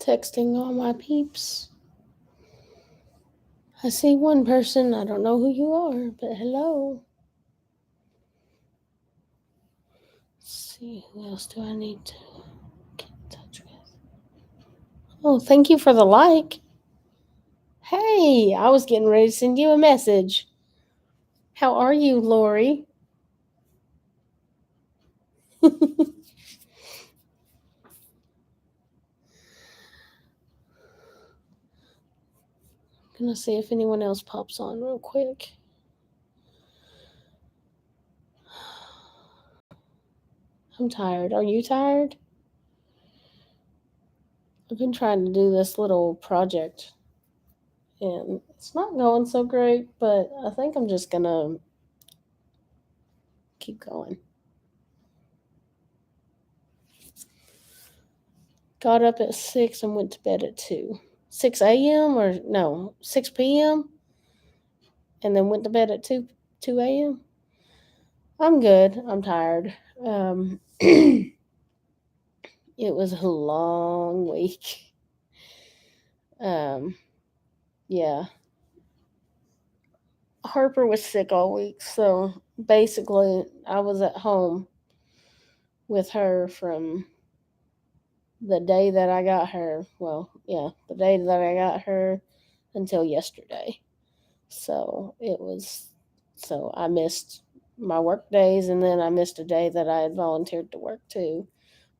Texting all my peeps. I see one person. I don't know who you are, but hello. Let's see, who else do I need to get in touch with? Oh, thank you for the like. Hey, I was getting ready to send you a message. How are you, Lori? Gonna see if anyone else pops on real quick. I'm tired. Are you tired? I've been trying to do this little project and it's not going so great, but I think I'm just gonna keep going. Got up at 6 and went to bed at 2. 6 a.m. or no, 6 p.m. and then went to bed at 2 a.m. I'm good. I'm tired. It was a long week. Um, yeah. Harper was sick all week, so basically I was at home with her from the day that I got her. Well, yeah, the day that I got her until yesterday. So I missed my work days, and then I missed a day that I had volunteered to work too,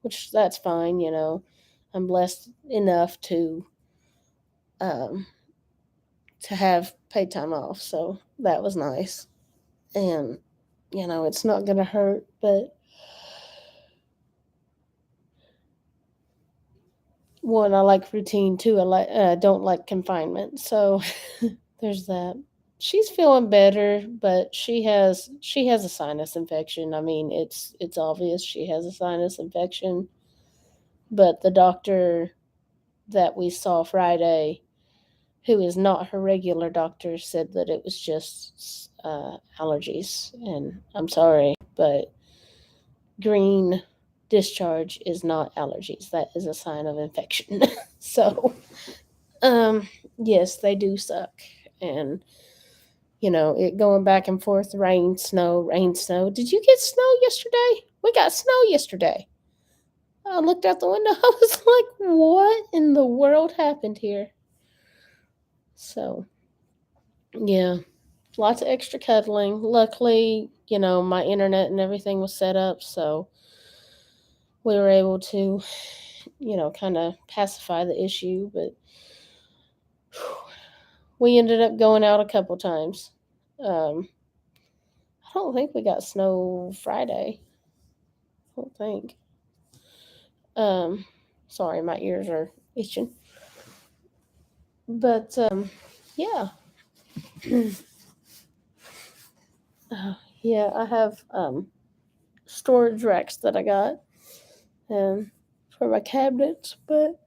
which that's fine, you know. I'm blessed enough um to have paid time off, so that was nice. And you know, it's not going to hurt, but one, I like routine, two, don't like confinement. So there's that. She's feeling better, but she has a sinus infection. I mean, it's obvious she has a sinus infection, but the doctor that we saw Friday, who is not her regular doctor, said that it was just allergies. And I'm sorry, but green discharge is not allergies. That is a sign of infection. So, um, yes, they do suck. And you know, it going back and forth, rain, snow, rain, snow. Did you get snow yesterday? We got snow yesterday. I looked out the window. I was like, what in the world happened here? So, yeah, lots of extra cuddling. Luckily, you know, my internet and everything was set up, so we were able to, you know, kind of pacify the issue. But we ended up going out a couple times. Um, I don't think we got snow Friday. I don't think. Um, Sorry, my ears are itching. But yeah, yeah, I have storage racks that I got for my cabinets, but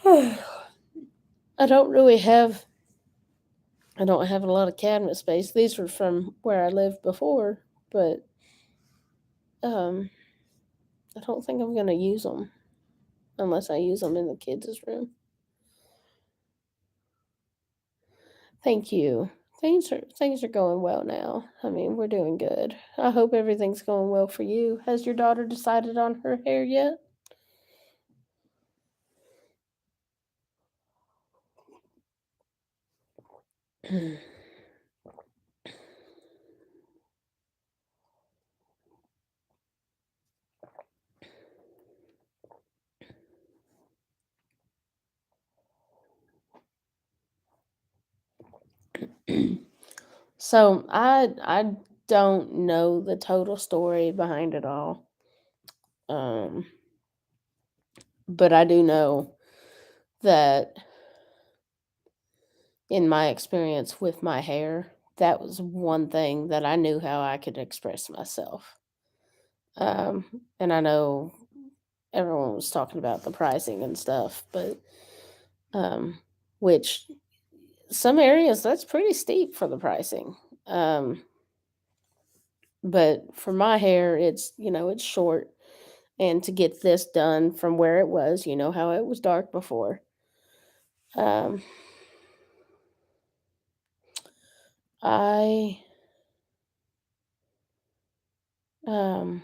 I don't really have. I don't have a lot of cabinet space. These were from where I lived before, but um, I don't think I'm gonna use them unless I use them in the kids' room. Thank you. Things are going well now. I mean, we're doing good. I hope everything's going well for you. Has your daughter decided on her hair yet? So I don't know the total story behind it all. Um, but I do know that in my experience with my hair, that was one thing that I knew how I could express myself. And I know everyone was talking about the pricing and stuff, but um, which some areas that's pretty steep for the pricing. Um, but for my hair, it's, you know, it's short. and to get this done from where it was, how it was dark before. Um, I um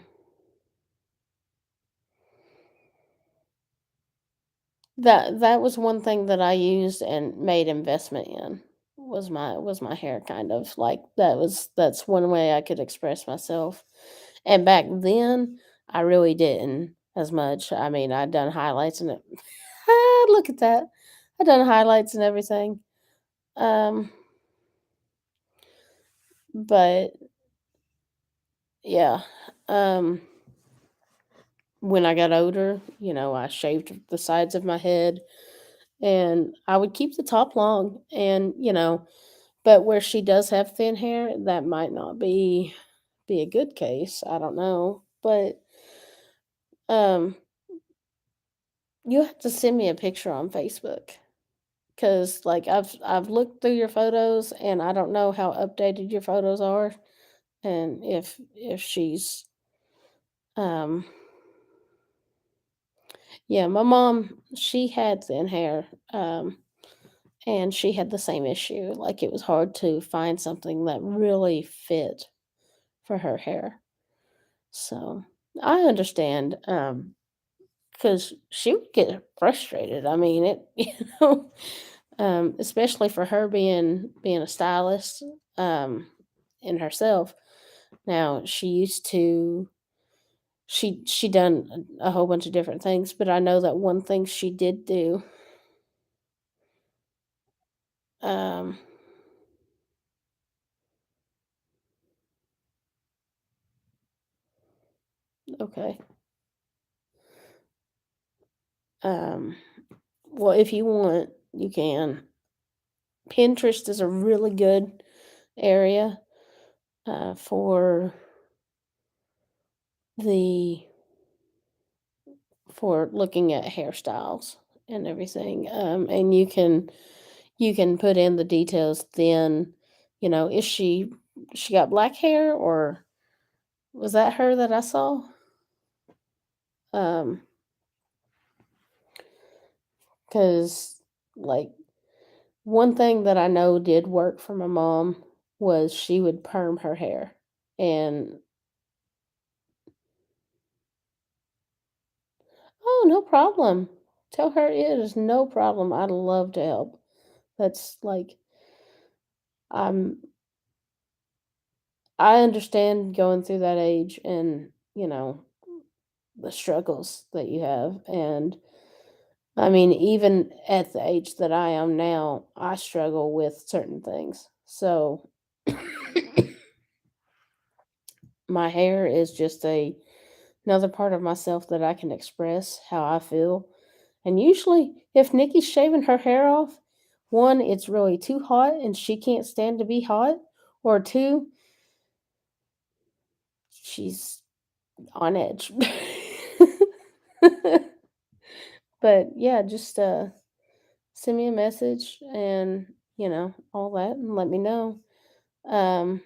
that was one thing that I used and made investment in was my hair kind of like that's one way I could express myself. And back then I really didn't as much. I mean, I'd done highlights and it look at that. I done highlights and everything. Um but yeah. Um when I got older, I shaved the sides of my head and I would keep the top long and, but where she does have thin hair, that might not be a good case. I don't know. But um you have to send me a picture on Facebook cuz like I've looked through your photos and I don't know how updated your photos are and if she's um yeah, my mom, she had thin hair. And she had the same issue. Like it was hard to find something that really fit for her hair. So I understand, because she would get frustrated. I mean, know, especially for her being a stylist, um, in herself. Now she used to she done a whole bunch of different things, but I know that one thing she did do. Um, okay. Um, well, if you want, you can. Pinterest is a really good area for the for looking at hairstyles and everything. And you can put in the details. Then, is she got black hair or was that her that I saw? Um, because like one thing that I know did work for my mom was she would perm her hair and oh, no problem. Tell her it is no problem. I'd love to help. That's like I'm I understand going through that age and, the struggles that you have. And I mean, even at the age that I am now, I struggle with certain things. So my hair is just another part of myself that I can express how I feel. And usually, if Nikki's shaving her hair off, one, it's really too hot and she can't stand to be hot, or two, she's on edge. But yeah, just send me a message and all that and let me know. Um,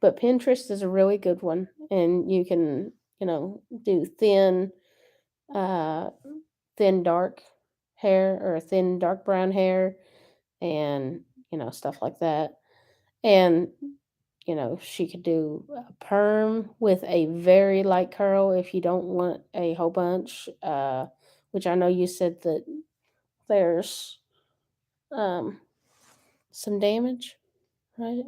but Pinterest is a really good one, and you can do uh, thin dark hair or thin dark brown hair, and stuff like that. And she could do a perm with a very light curl if you don't want a whole bunch. Which I know you said that there's um some damage, right?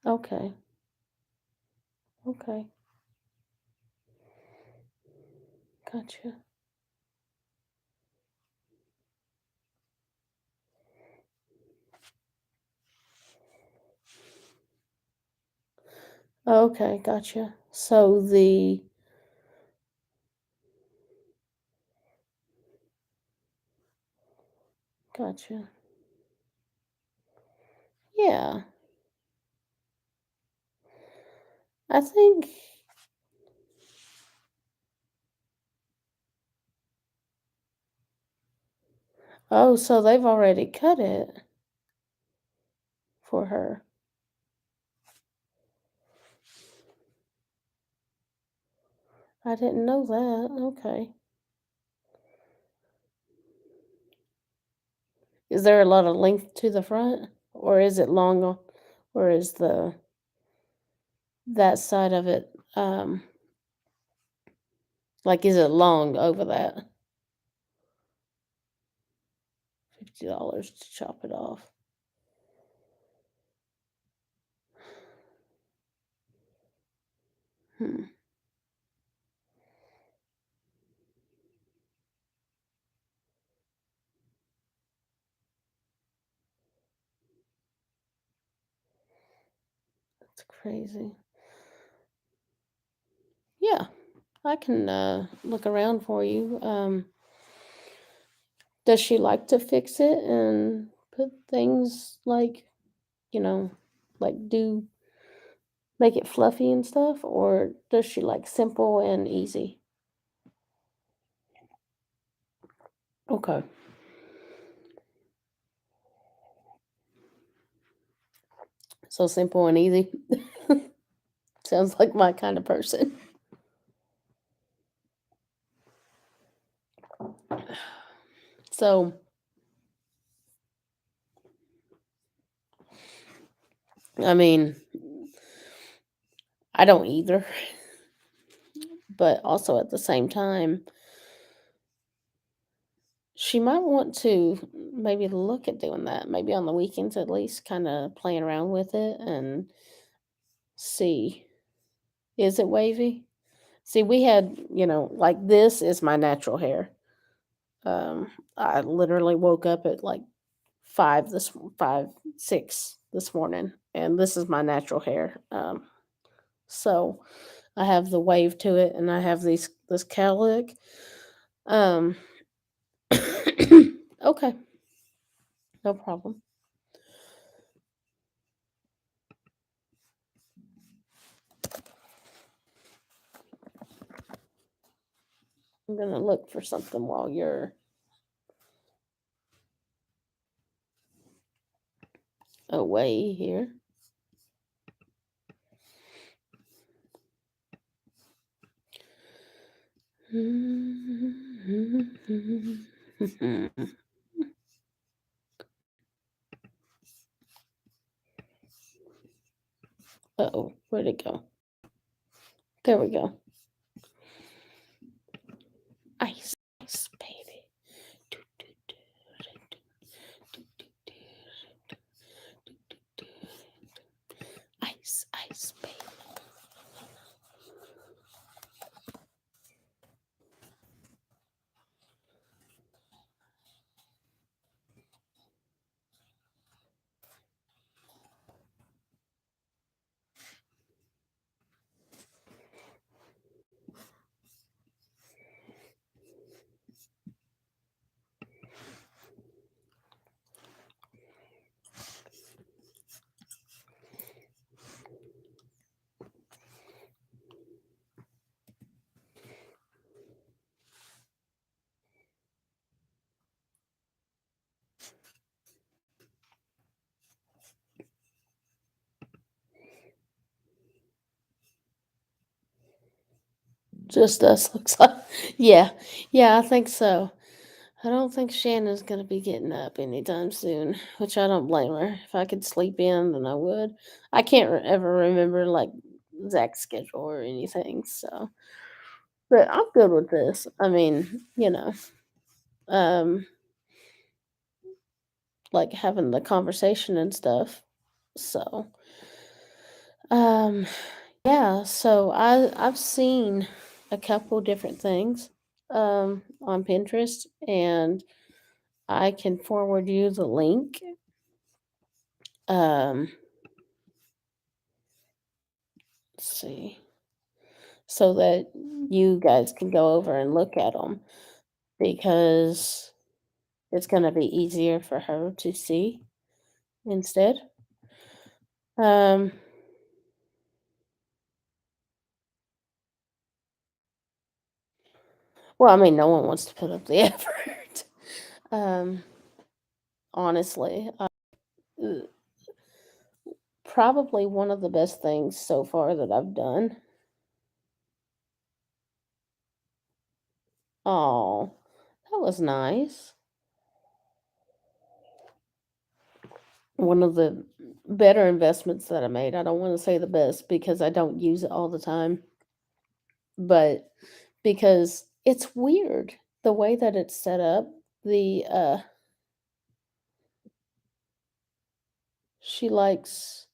Okay. Okay. Gotcha. Okay, gotcha. So gotcha. Yeah. I think Oh, so they've already cut it for her. I didn't know that. Okay. Is there a lot of length to the front, or is it long, or is the that side of it like is it long over that? $50 to chop it off. Hmm, that's crazy. Yeah, I can look around for you. Does she like to fix it and put things like, you know, like do make it fluffy and stuff, or does she like simple and easy? Okay. So simple and easy. Sounds like my kind of person. So, I mean, I don't either, but also at the same time, she might want to maybe look at doing that, maybe on the weekends at least, kind of playing around with it and see, is it wavy? See, we had, like this is my natural hair. I literally woke up at like 5, 6 this morning, and this is my natural hair. So I have the wave to it, and I have this cowlick. Um, okay, no problem. I'm gonna look for something while you're away here. Uh-oh, where'd it go? There we go. Ice, ice, baby. Do, do, do, do, do, do, do, do, do, do. Ice, ice, baby. Just us looks like. Yeah, yeah, I think so. I don't think Shannon's gonna be getting up anytime soon, which I don't blame her. If I could sleep in, then I would. I can't ever remember like Zach's schedule or anything, so. But I'm good with this. I mean, um, like having the conversation and stuff. So, um, yeah. So I've seen a couple different things on Pinterest, and I can forward you the link. Um, let's see, so that you guys can go over and look at them because it's going to be easier for her to see instead. Um, well, I mean, no one wants to put up the effort. Um, honestly. Uh, Probably one of the best things so far that I've done. Oh, that was nice. One of the better investments that I made. I don't want to say the best because I don't use it all the time, but because it's weird the way that it's set up. The she likes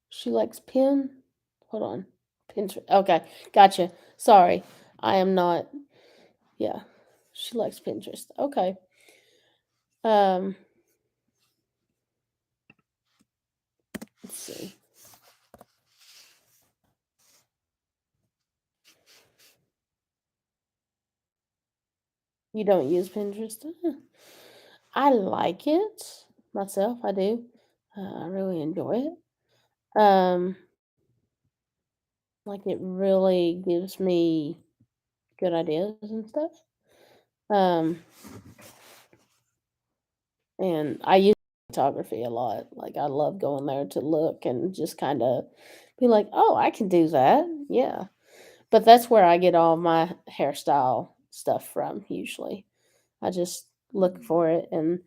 she likes pin. Hold on. Pinterest. Okay, gotcha. Sorry. I am not. Yeah. She likes Pinterest. Okay. Um let's see. You don't use Pinterest? I like it myself. I do. I really enjoy it. Like it really gives me good ideas and stuff. Um, and I use photography a lot. Like I love going there to look and just kind of be like, "Oh, I can do that." Yeah. But that's where I get all my hairstyle stuff from usually. I just look for it and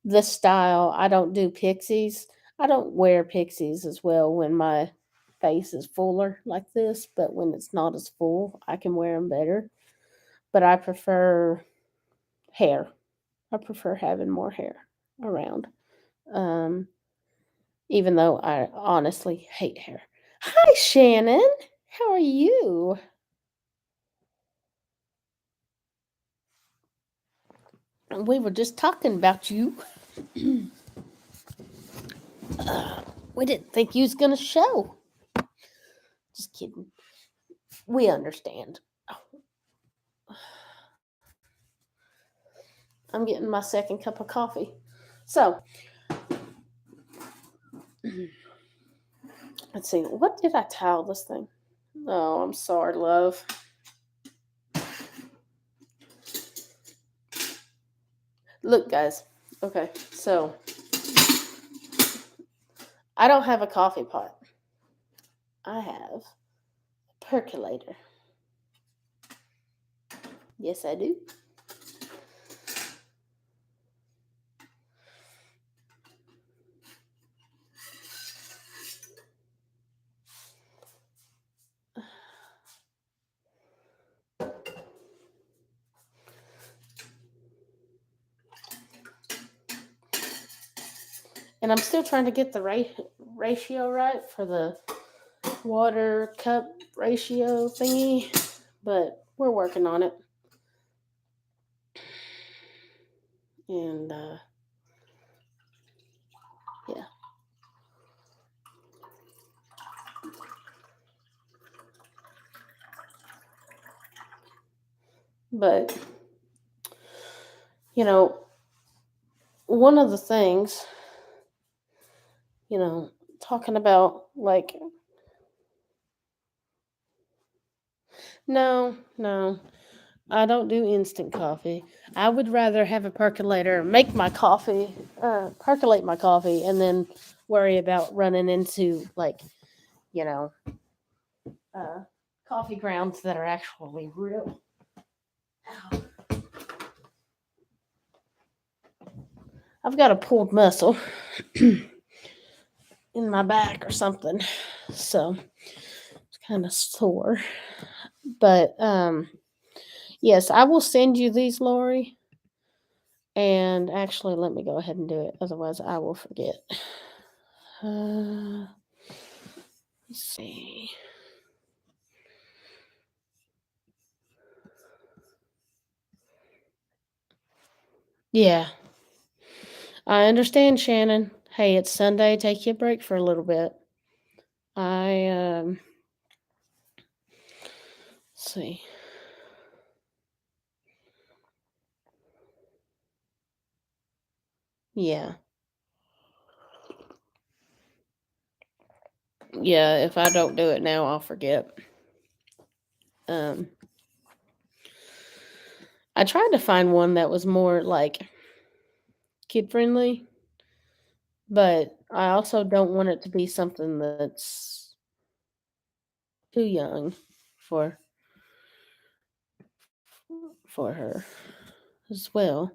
the style. I don't do pixies. I don't wear pixies as well when my face is fuller like this, but when it's not as full, I can wear them better. But I prefer hair. I prefer having more hair around. Um, Even though I honestly hate hair. Hi, Shannon. How are you? We were just talking about you. We didn't think you was gonna show. Just kidding. We understand. I'm getting my second cup of coffee. So, let's see. What did I tile this thing? Oh, I'm sorry, love. Look, guys. Okay, so I don't have a coffee pot. I have a percolator. Yes, I do. And I'm still trying to get the ratio right for the water cup ratio thingy, but we're working on it. And yeah, but you know, one of the things, you know, talking about like, no, no, I don't do instant coffee. I would rather have a percolator, make my coffee, percolate my coffee, and then worry about running into like, you know, uh, coffee grounds that are actually real. I've got a pulled muscle in my back or something, so it's kind of sore. But yes, I will send you these, Lori. And actually, let me go ahead and do it. Otherwise, I will forget. Let's see. Yeah, I understand, Shannon. Hey, it's Sunday. Take you a break for a little bit. I let's see. Yeah, yeah. If I don't do it now, I'll forget. Um, I tried to find one that was more, like, kid friendly, but I also don't want it to be something that's too young for for her as well,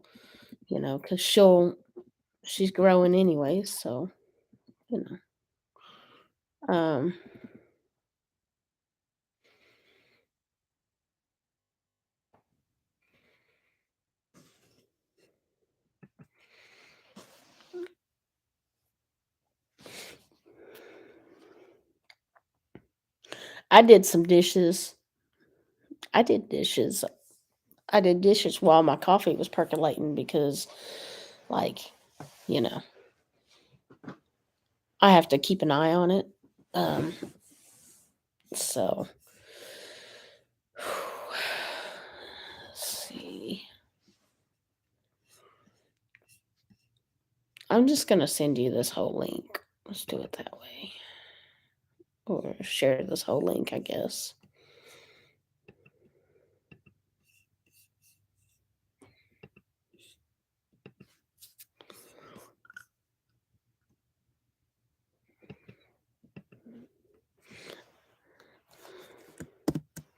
because she's growing anyways, so, you um, I did some dishes. I did dishes. I did dishes while my coffee was percolating because, like, you know, I have to keep an eye on it. Um, so let's see. I'm just gonna send you this whole link. Let's do it that way. Or share this whole link, I guess.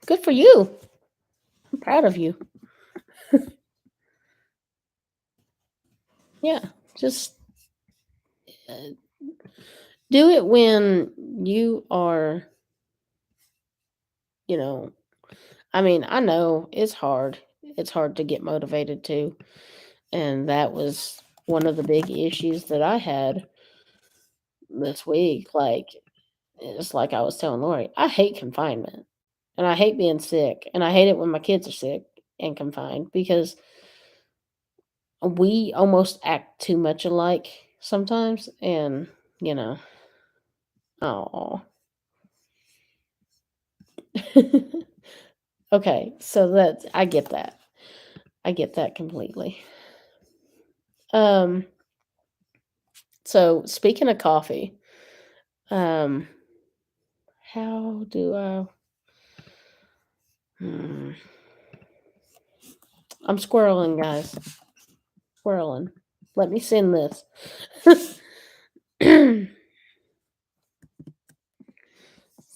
Good for you. I'm proud of you. Yeah. Just uh, do it when you are, you know, I mean, I know it's hard. It's hard to get motivated too. And that was one of the big issues that I had this week. Like, it's like I was telling Lori, I hate confinement and I hate being sick. And I hate it when my kids are sick and confined because we almost act too much alike sometimes. And, you know, oh. Okay. So I get that. I get that completely. Um, so speaking of coffee, um, how do I? Hmm, I'm squirreling, guys. Squirreling. Let me send this.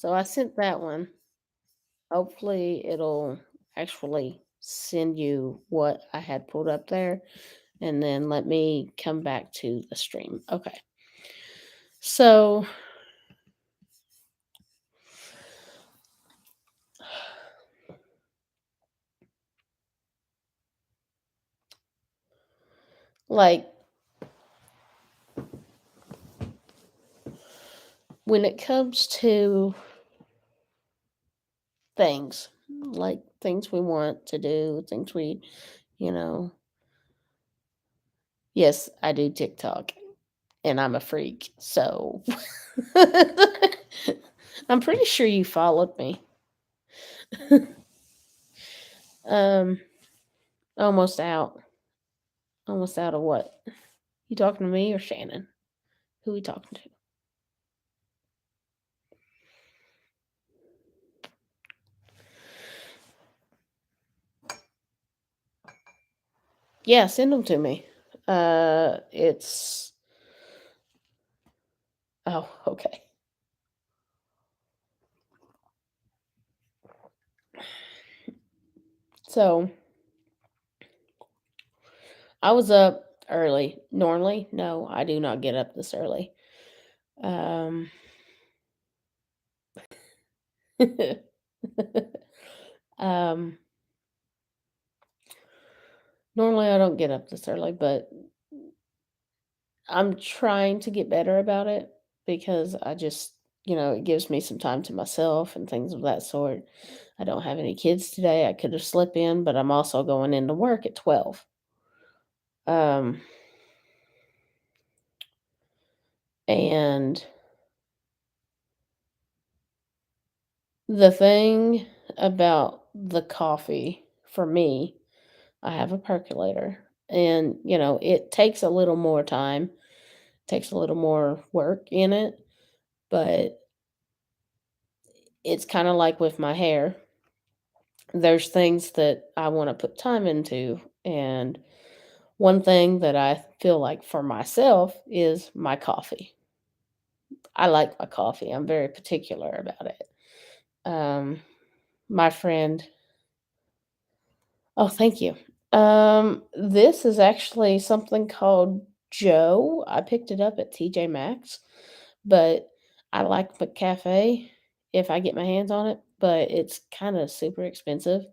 So I sent that one. Hopefully, it'll actually send you what I had pulled up there. And then let me come back to the stream. Okay. So, like, when it comes to things, like things we want to do, things you know, yes, I do TikTok and I'm a freak. So I'm pretty sure you followed me. um, almost out. Almost out of what? You talking to me or Shannon? Who we talking to? Yeah, send them to me. It's oh, okay. So I was up early. Normally, no, I do not get up this early. Um, um, normally I don't get up this early, but I'm trying to get better about it because I just, it gives me some time to myself and things of that sort. I don't have any kids today. I could have slept in, but I'm also going into work at 12. Um, and the thing about the coffee for me, I have a percolator and, it takes a little more time, takes a little more work in it, but it's kind of like with my hair. There's things that I wanna put time into, and one thing that I feel like for myself is my coffee. I like my coffee, I'm very particular about it. Um, my friend Oh, thank you. This is actually something called Joe. I picked it up at TJ Maxx, but I like McCafe if I get my hands on it, but it's kinda super expensive.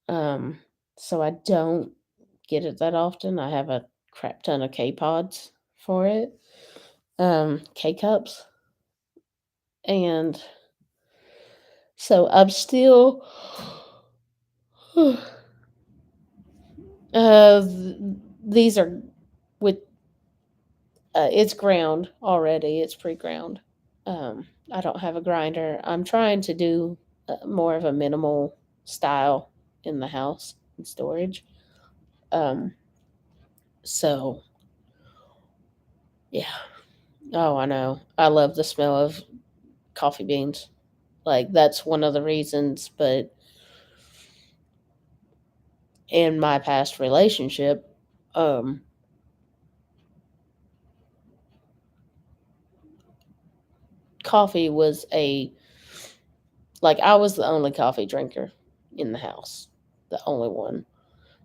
Um, so I don't get it that often. I have a crap ton of K-Pods for it, K-Cups, and so I'm still th these are with it's ground already, it's pre-ground. I don't have a grinder. I'm trying to do, more of a minimal style in the house and storage. Um, so yeah. Oh, I know. I love the smell of coffee beans. Like, that's one of the reasons, but in my past relationship, um, coffee was a like, I was the only coffee drinker in the house, the only one.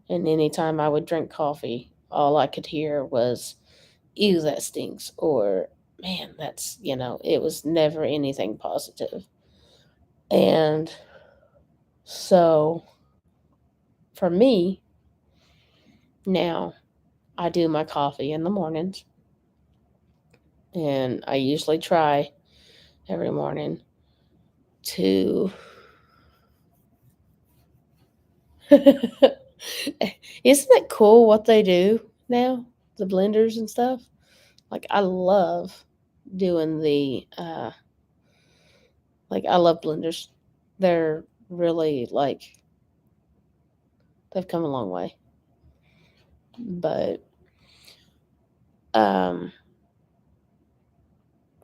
And anytime I would drink coffee, all I could hear was, "Ew, that stinks," or, "Man, that's," it was never anything positive. And so for me, now I do my coffee in the mornings, and I usually try every morning to Isn't it cool what they do now? The blenders and stuff? Like, I love doing I love blenders. They're really, they've come a long way. But, um,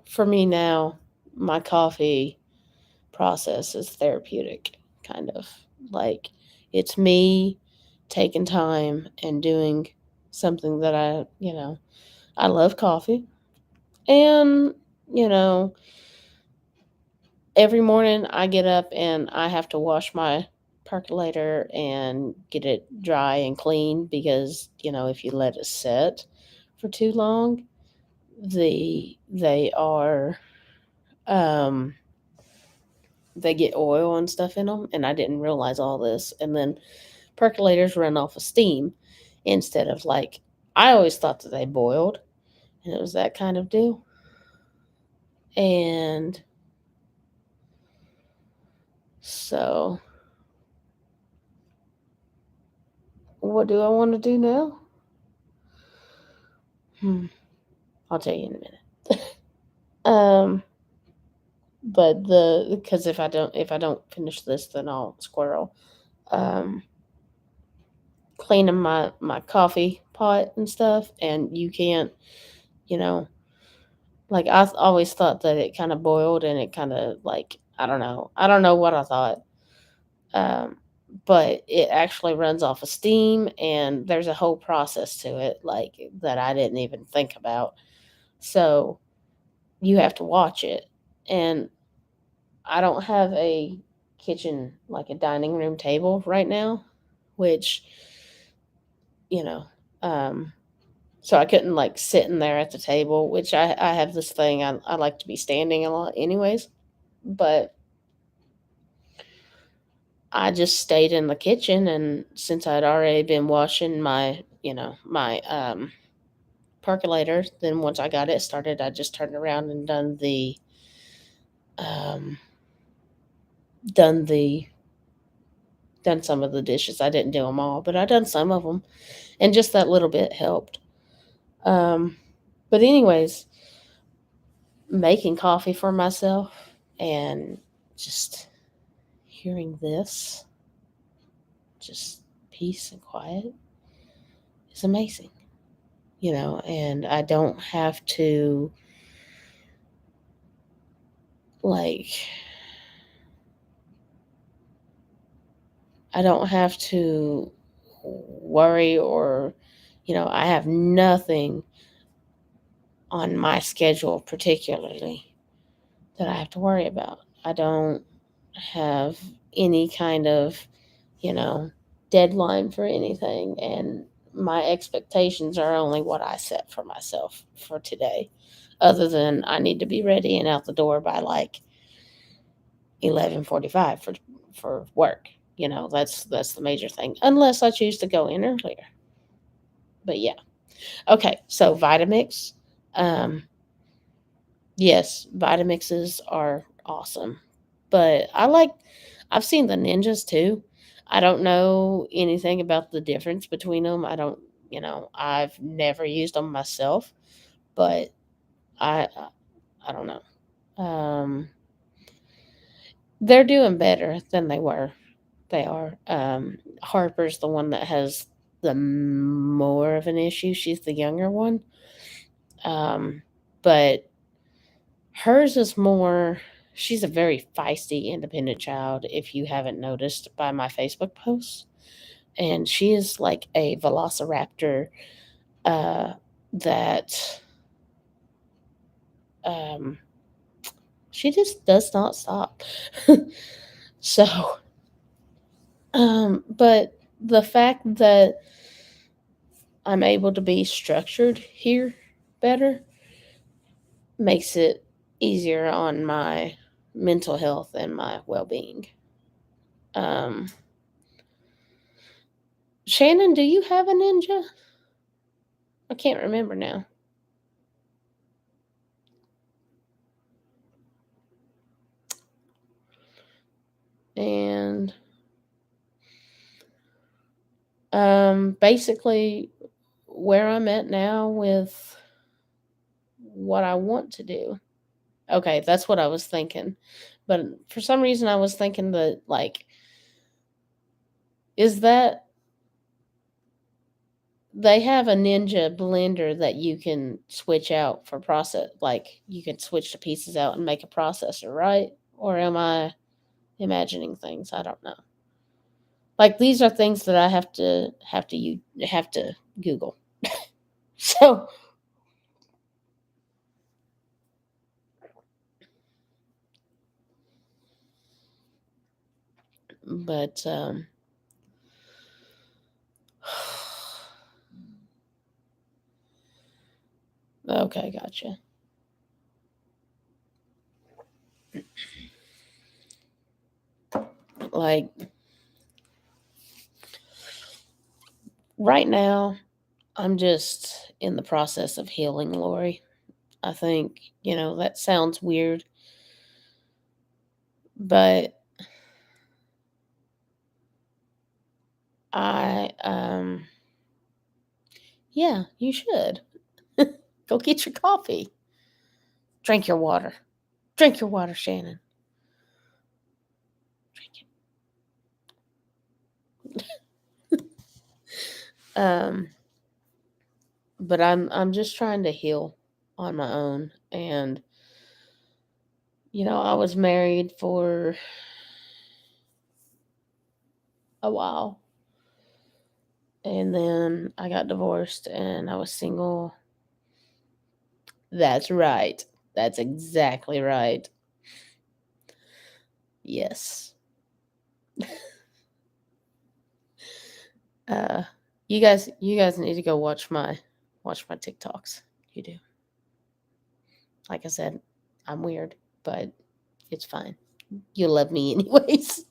for me now, my coffee process is therapeutic, kind of. Like, it's me taking time and doing something that I love coffee. And, you know, every morning I get up and I have to wash my percolator and get it dry and clean because, if you let it sit for too long, they are um they get oil and stuff in them, and I didn't realize all this. And then percolators run off of steam instead of, I always thought that they boiled and it was that kind of deal. And so what do I want to do now? Hmm, I'll tell you in a minute. um but the because if I don't finish this, then I'll squirrel. um Cleaning my coffee pot and stuff, and you can't, you know I always thought that it kinda boiled and it kinda, I don't know what I thought, um, but it actually runs off of steam, and there's a whole process to it, that I didn't even think about. So, you have to watch it, and I don't have a kitchen, like a dining room table right now, which, you know, um so I couldn't, sit in there at the table, which I have this thing, I like to be standing a lot anyways, but I just stayed in the kitchen, and since I'd already been washing my percolator, then once I got it started, I just turned around and um, done the done some of the dishes. I didn't do them all, but I done some of them, and just that little bit helped. Um, but anyways, making coffee for myself and just hearing this, just peace and quiet, is amazing, and I don't have to, like, I don't have to worry or, I have nothing on my schedule particularly that I have to worry about. I don't have any kind of, you know, deadline for anything. And my expectations are only what I set for myself for today, other than I need to be ready and out the door by like 11:45 for work. That's the major thing, unless I choose to go in earlier. But yeah. Okay, so Vitamix. Um, yes, Vitamixes are awesome. But I've seen the Ninjas too. I don't know anything about the difference between them. I've never used them myself, but I don't know. They're doing better than they were. They are. Harper's the one that has the more of an issue. She's the younger one. But hers is more, she's a very feisty, independent child, if you haven't noticed by my Facebook posts. And she is like a velociraptor uh, that um, she just does not stop. So, but the fact that I'm able to be structured here better makes it easier on my mental health and my well being. Um, Shannon, do you have a ninja? I can't remember now. And basically, where I'm at now with what I want to do. Okay, that's what I was thinking. But for some reason, I was thinking that, like, is that they have a Ninja blender that you can switch out for process, like, you can switch the pieces out and make a processor, right? Or am I imagining things? I don't know. Like, these are things that I have to Google. So, but okay, gotcha. Like right now, I'm just in the process of healing, Lori. I think, that sounds weird, but I yeah, you should. Go get your coffee. Drink your water. Drink your water, Shannon. Drink it. But I'm just trying to heal on my own. And I was married for a while, and then I got divorced and I was single. That's right. That's exactly right. Yes. Uh you guys need to go watch my TikToks. You do. Like I said, I'm weird, but it's fine. You'll love me anyways.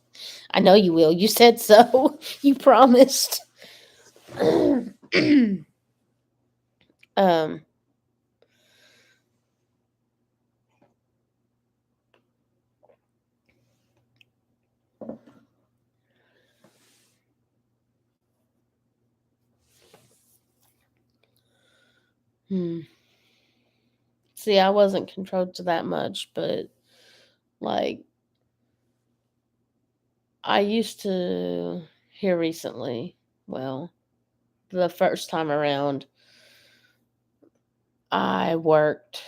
I know you will. You said so. You promised. um hmm. See, I wasn't controlled to that much, but like I used to here recently, well, the first time around, I worked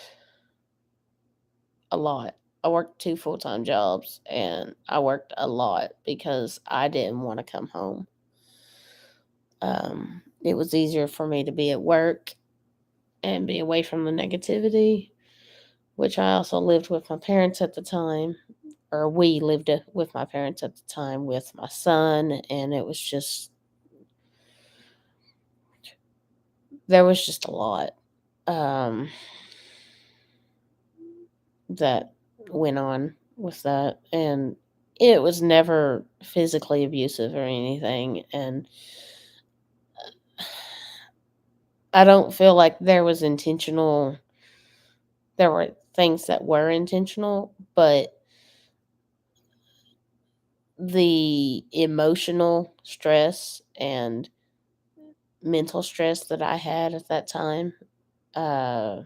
a lot. I worked 2 full-time jobs, and I worked a lot because I didn't wanna come home. It was easier for me to be at work and be away from the negativity, which I also lived with my parents at the time, or we lived, with my parents at the time with my son, and it was just there was just a lot, um, that went on with that, and it was never physically abusive or anything, and I don't feel like there were things that were intentional, but the emotional stress and mental stress that I had at that time, uh,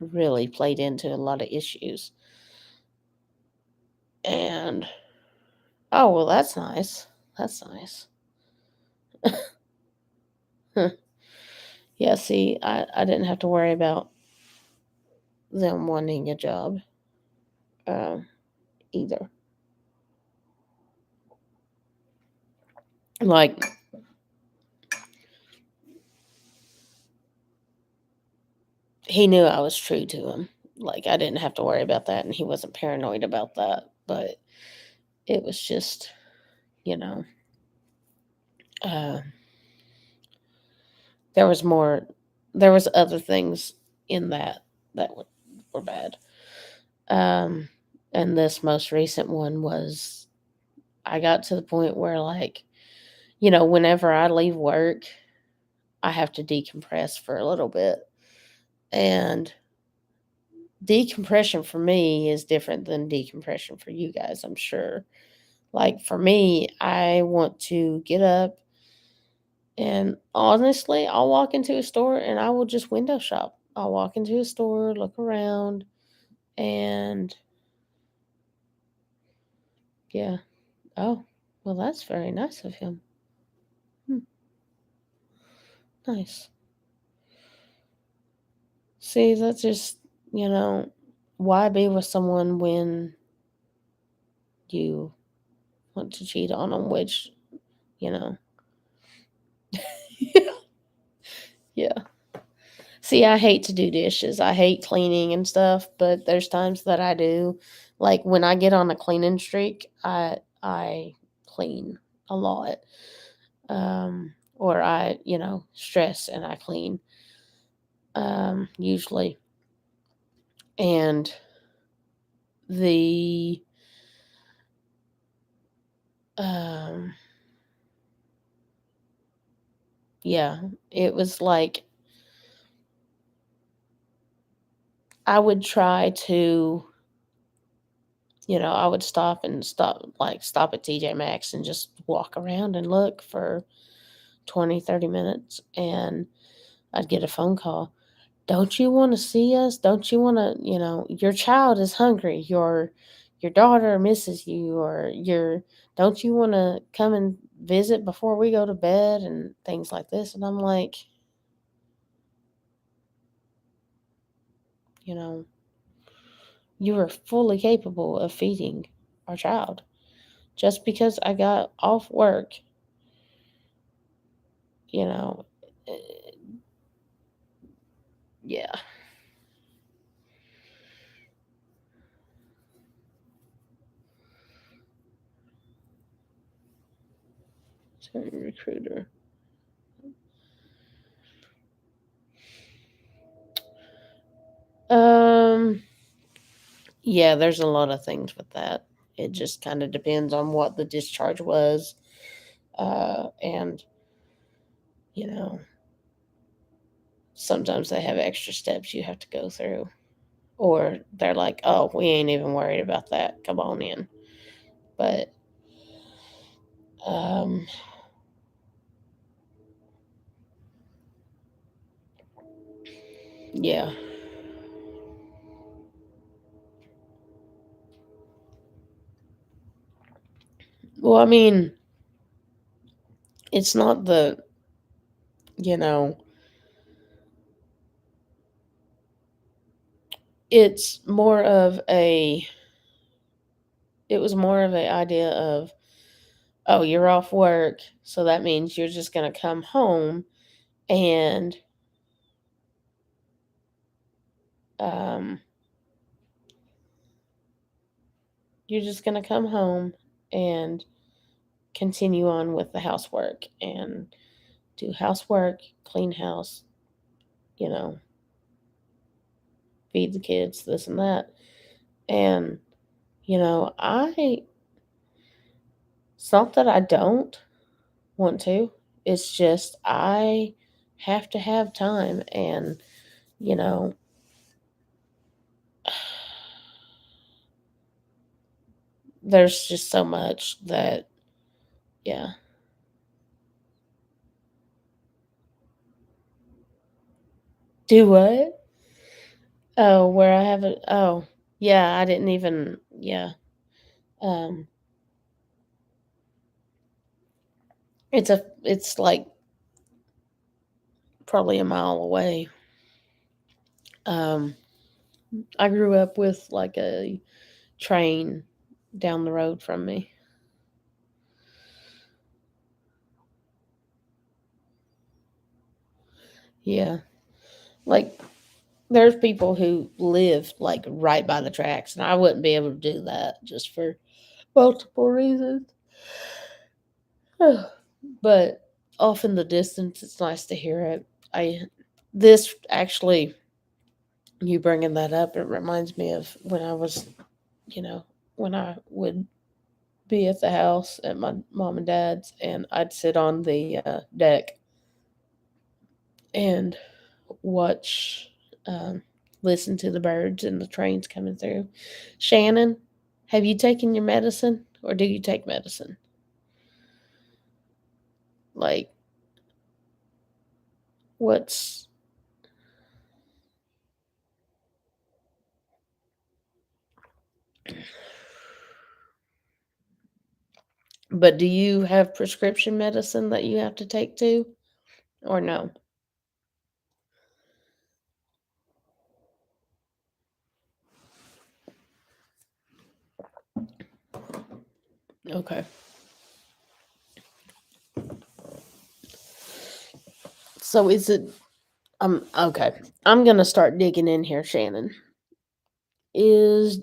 really played into a lot of issues, and oh, well, that's nice. That's nice. Huh. Yeah, see, I didn't have to worry about them wanting a job, um, either. Like, he knew I was true to him. Like, I didn't have to worry about that, and he wasn't paranoid about that, but it was just, you know, uh, there was more there was other things in that that were bad. Um, and this most recent one was I got to the point where, like, whenever I leave work, I have to decompress for a little bit. And decompression for me is different than decompression for you guys, I'm sure. Like for me, I want to get up and honestly, I'll walk into a store and I will just window shop. I'll walk into a store, look around, and yeah. Oh, well, that's very nice of him. Hmm, nice. See, that's just, you know, why be with someone when you want to cheat on them, which, you know. Yeah. See, I hate to do dishes. I hate cleaning and stuff, but there's times that I do. Like when I get on a cleaning streak, I clean a lot. Or I, stress and I clean usually. And the um yeah, it was like I would try to, I would stop at TJ Maxx and just walk around and look for 20, 30 minutes, and I'd get a phone call. Don't you want to see us? Don't you want to, your child is hungry. Your daughter misses you, or don't you want to come and visit before we go to bed and things like this? And I'm like, you know, you are fully capable of feeding our child. Just because I got off work, you know, eh, yeah, certain recruiter. Um, yeah, there's a lot of things with that. It just kind of depends on what the discharge was. And, you know, sometimes they have extra steps you have to go through. Or they're like, oh, we ain't even worried about that. Come on in. But, um, yeah. Well, I mean, it's not you know, it's more of a It was more of an idea of, oh, you're off work, so that means you're just going to come home and um, you're just going to come home and continue on with the housework and do housework, clean house, you know, feed the kids, this and that. And, I, it's not that I don't want to, it's just I have to have time. And, you know, there's just so much that, yeah. Do what? Oh, where I have it. Oh, yeah, I didn't even, yeah. Um, it's like probably a mile away. Um, I grew up with like a train down the road from me. Yeah. Like there's people who live like right by the tracks and I wouldn't be able to do that just for multiple reasons. But off in the distance it's nice to hear it. I this actually you bringing that up it reminds me of when I was, you know, when I would be at the house at my mom and dad's and I'd sit on the deck and watch, um, listen to the birds and the trains coming through. Shannon, have you taken your medicine or do you take medicine? Like, what's, but do you have prescription medicine that you have to take too or no? Okay. So is it, okay. I'm going to start digging in here, Shannon. Is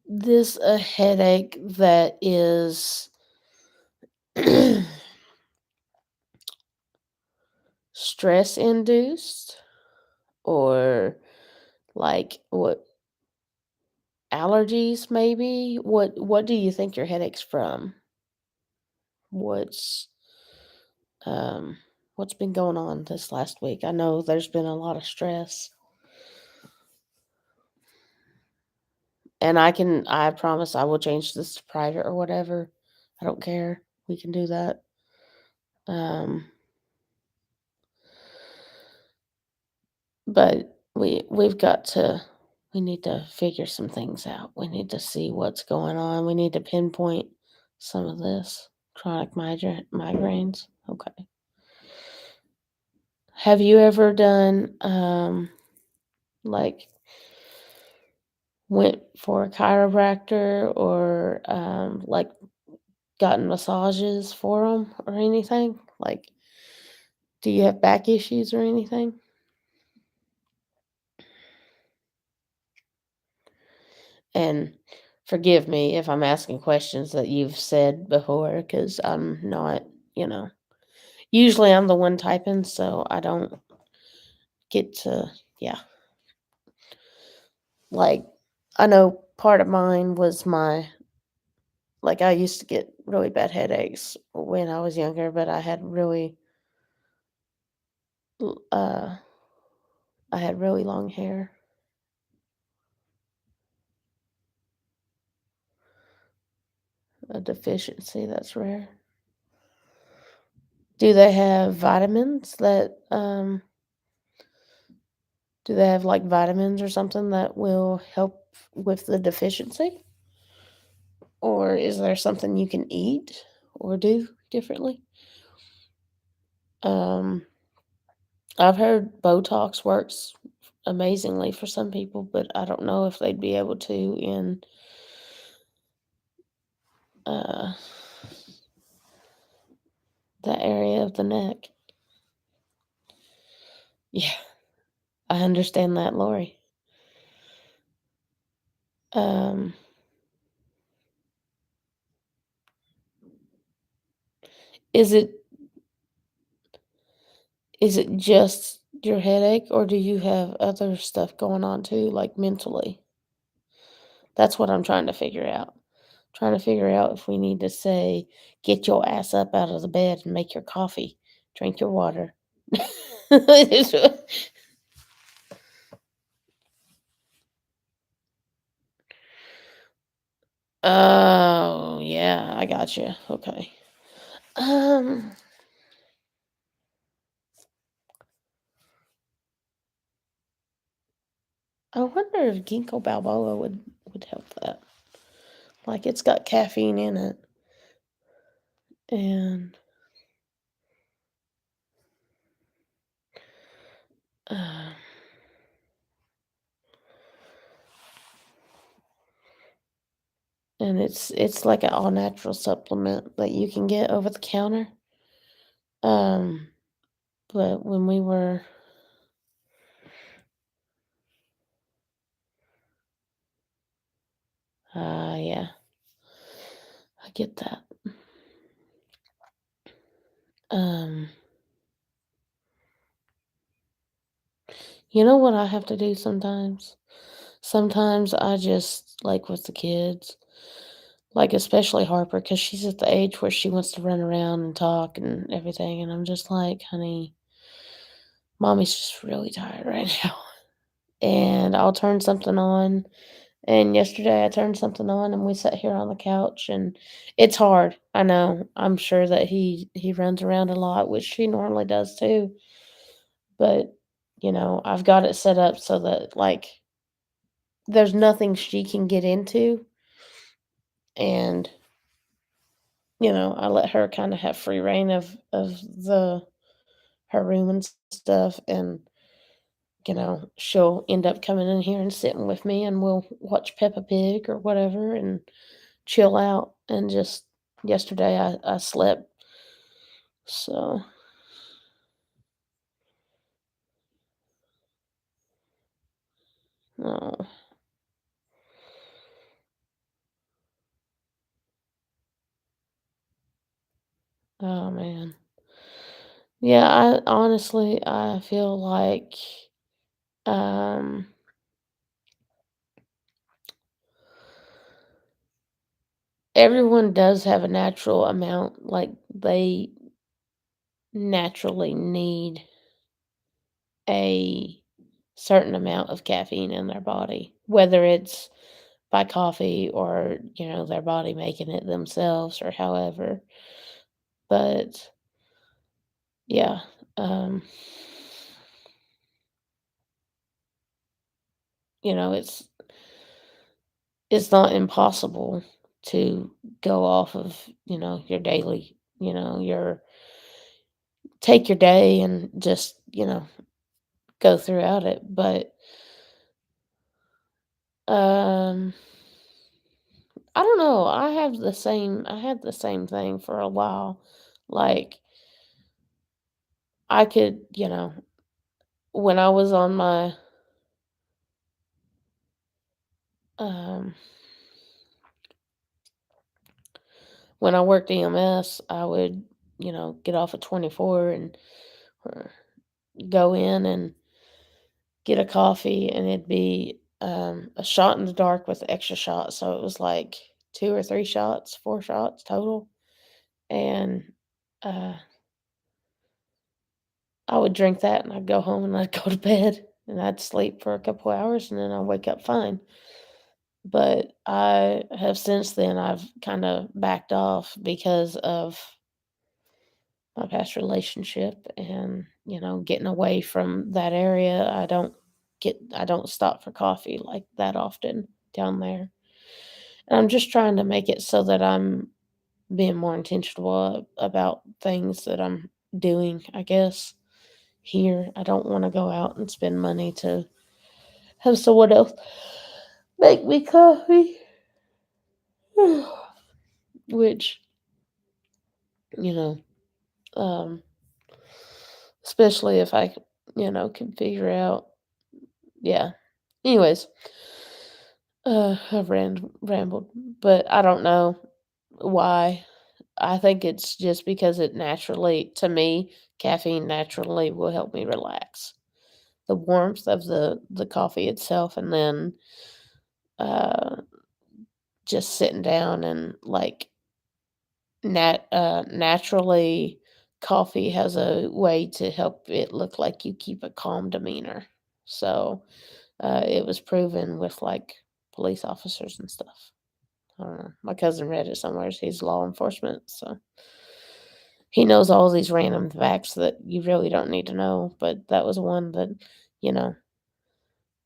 this a headache that is stress induced or like what allergies maybe? What do you think your headache's from? What's um what's been going on this last week? I know there's been a lot of stress. And I promise I will change this to private or whatever. I don't care. We can do that. Um but we need to figure some things out. We need to see what's going on. We need to pinpoint some of this chronic migraines. Okay. Have you ever done like went for a chiropractor or like gotten massages for them or anything? Like, do you have back issues or anything? And forgive me if I'm asking questions that you've said before because I'm not, you know, usually I'm the one typing, so I don't get to, yeah. Like, I know part of mine was like, I used to get really bad headaches when I was younger, but l I had really long hair, a deficiency that's rare. Do they have vitamins that, do they have, like, vitamins or something that will help with the deficiency? Or is there something you can eat or do differently? Um, I've heard Botox works amazingly for some people, but I don't know if they'd be able to in uh, the area of the neck. Yeah, I understand that, Lori. Um, is it is it just your headache, or do you have other stuff going on too, like mentally? That's what I'm trying to figure out. Trying to figure out if we need to say, "Get your ass up out of the bed and make your coffee, drink your water." Oh, yeah, I got you. Okay. Um, I wonder if Ginkgo biloba would help that. Like, it's got caffeine in it, and, uh, and it's like an all natural supplement that you can get over the counter. Um, but when we were yeah, I get that. Um, you know what I have to do sometimes? Sometimes I just like with the kids, like especially Harper, because she's at the age where she wants to run around and talk and everything, and I'm just like, "Honey, mommy's just really tired right now." And I'll turn something on. And yesterday I turned something on and we sat here on the couch and it's hard. I know. I'm sure that he runs around a lot, which she normally does too. But, I've got it set up so that like there's nothing she can get into and, I let her kind of have free reign of the her room and stuff and she'll end up coming in here and sitting with me and we'll watch Peppa Pig or whatever and chill out, and just yesterday I slept, so oh, oh man. Yeah, I honestly, I feel like, um, everyone does have a natural amount, like, they naturally need a certain amount of caffeine in their body, whether it's by coffee or, their body making it themselves or however, but yeah, um, you know, it's not impossible to go off of, your daily, your take your day and just, go throughout it. But um I don't know. I had the same thing for a while. Like I could, when I was on my um when I worked EMS, I would, get off at 24 and uh, go in and get a coffee, and it'd be, a shot in the dark with extra shots, so it was, like, 2 or 3 shots, 4 shots total, and, uh, I would drink that, and I'd go home, and I'd go to bed, and I'd sleep for a couple hours, and then I'd wake up fine, but I have since then, I've kinda backed off because of my past relationship and, getting away from that area. I don't stop for coffee like that often down there. And I'm just trying to make it so that I'm being more intentional about things that I'm doing, I guess, here. I don't want to go out and spend money to have someone else make me coffee. which, you know, um, especially if I, can figure out, yeah. Anyways, I've rambled, but I don't know why. I think it's just because it naturally, to me, caffeine naturally will help me relax. The warmth of the coffee itself, and then uh, just sitting down and like naturally, coffee has a way to help it look like you keep a calm demeanor. So it was proven with like police officers and stuff. I don't know. My cousin read it somewhere. He's law enforcement, so he knows all these random facts that you really don't need to know. But that was one that you know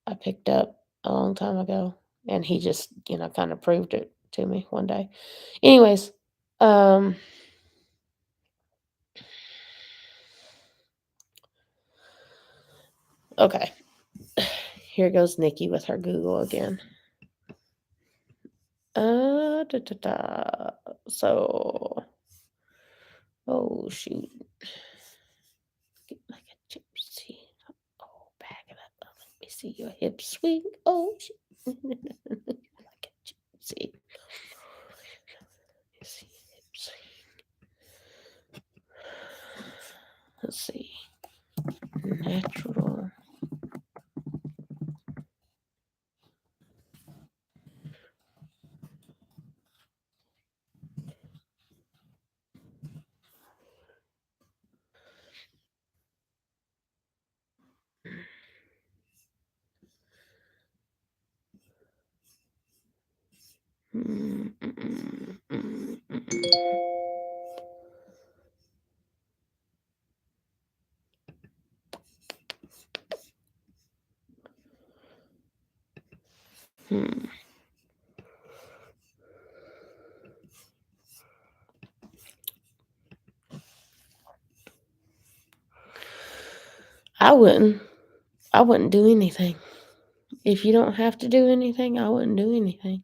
I picked up a long time ago, and he just kind of proved it to me one day. Anyways, um, okay. Here goes Nikki with her Google again. Da, da, da. So, oh shoot, get like a gypsy. Oh, back it up. Let me see your hip swing. Oh, shoot. Like a gypsy. Let's see, hip swing. Let's see, natural. Mm, mm, mm, mm, mm, mm. Hmm. I wouldn't. I wouldn't do anything. If you don't have to do anything, I wouldn't do anything.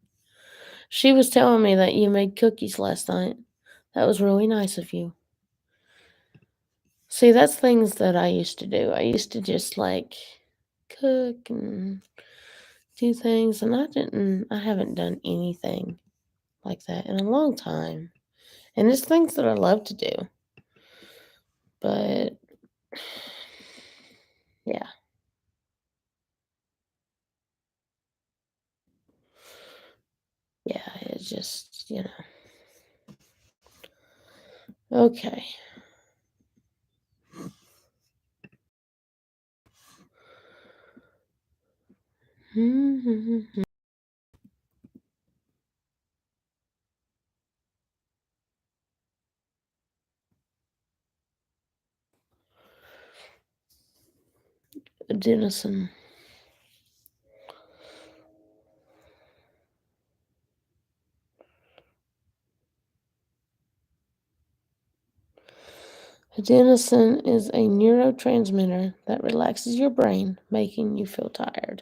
She was telling me that you made cookies last night. That was really nice of you. See, that's things that I used to do. I used to just like cook and do things, and I haven't done anything like that in a long time. And it's things that I love to do. But yeah, yeah, it's just. Okay. Adenosine. Adenosine is a neurotransmitter that relaxes your brain, making you feel tired.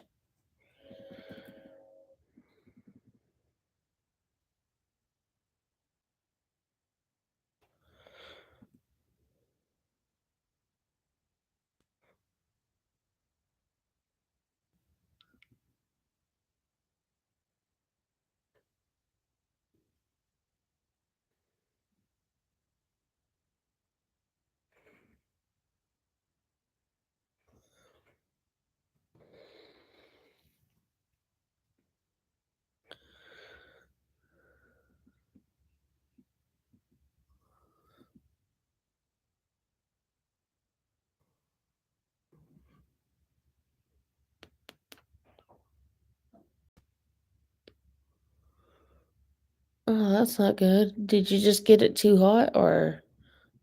Oh, that's not good. Did you just get it too hot, or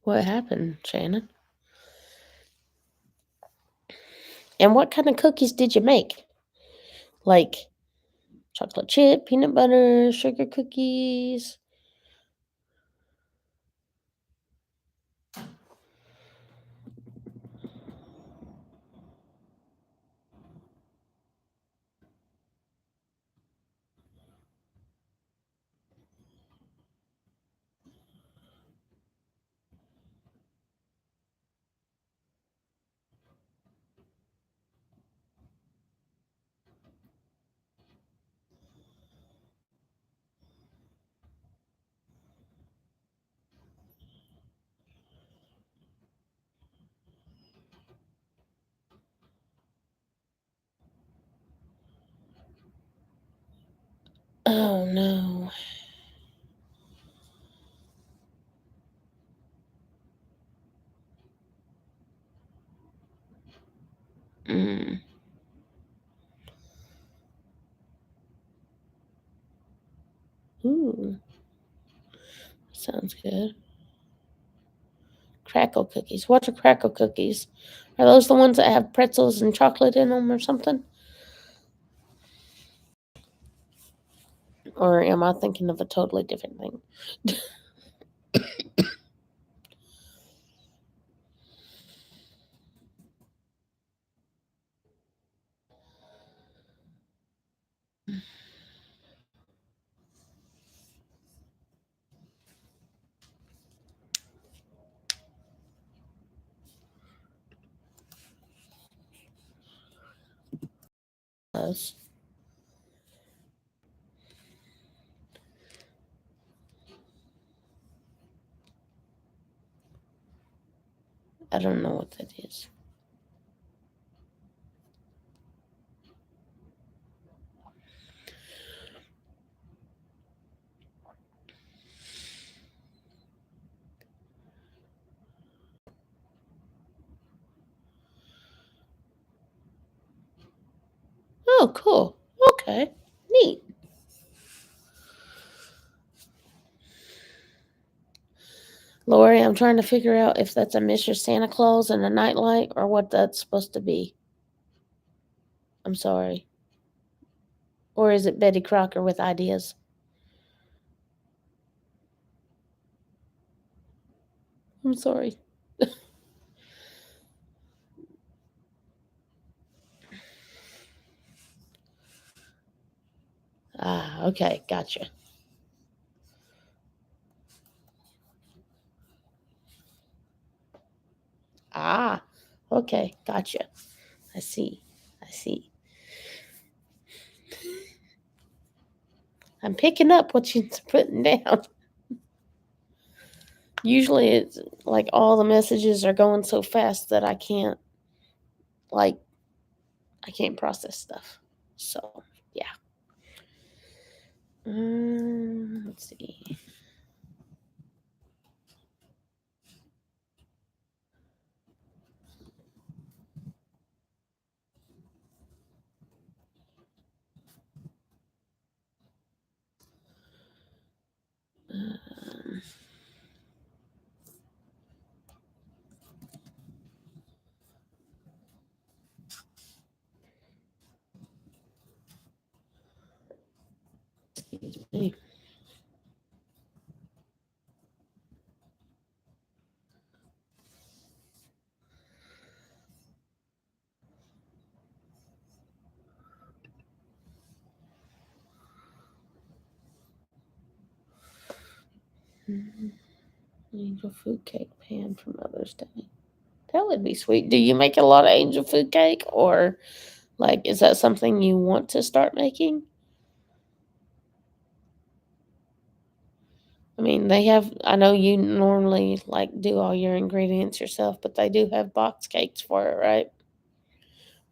what happened, Shannon? And what kind of cookies did you make? Like chocolate chip, peanut butter, sugar cookies? Oh no. Mm. Ooh, sounds good. Crackle cookies. What are crackle cookies? Are those the ones that have pretzels and chocolate in them or something? Or am I thinking of a totally different thing? Those. I don't know what that is. Oh, cool. Okay. Neat. Lori, I'm trying to figure out if that's a Mr. Santa Claus and a nightlight or what that's supposed to be. I'm sorry. Or is it Betty Crocker with ideas? I'm sorry. Ah, okay. Gotcha. Ah, okay. Gotcha. I see. I see. I'm picking up what you're putting down. Usually it's like all the messages are going so fast that like I can't process stuff. So yeah. Let's see. Um, excuse me. Angel food cake pan for Mother's Day. That would be sweet. Do you make a lot of angel food cake, or like is that something you want to start making? I mean, they have. I know you normally like do all your ingredients yourself, but they do have box cakes for it, right?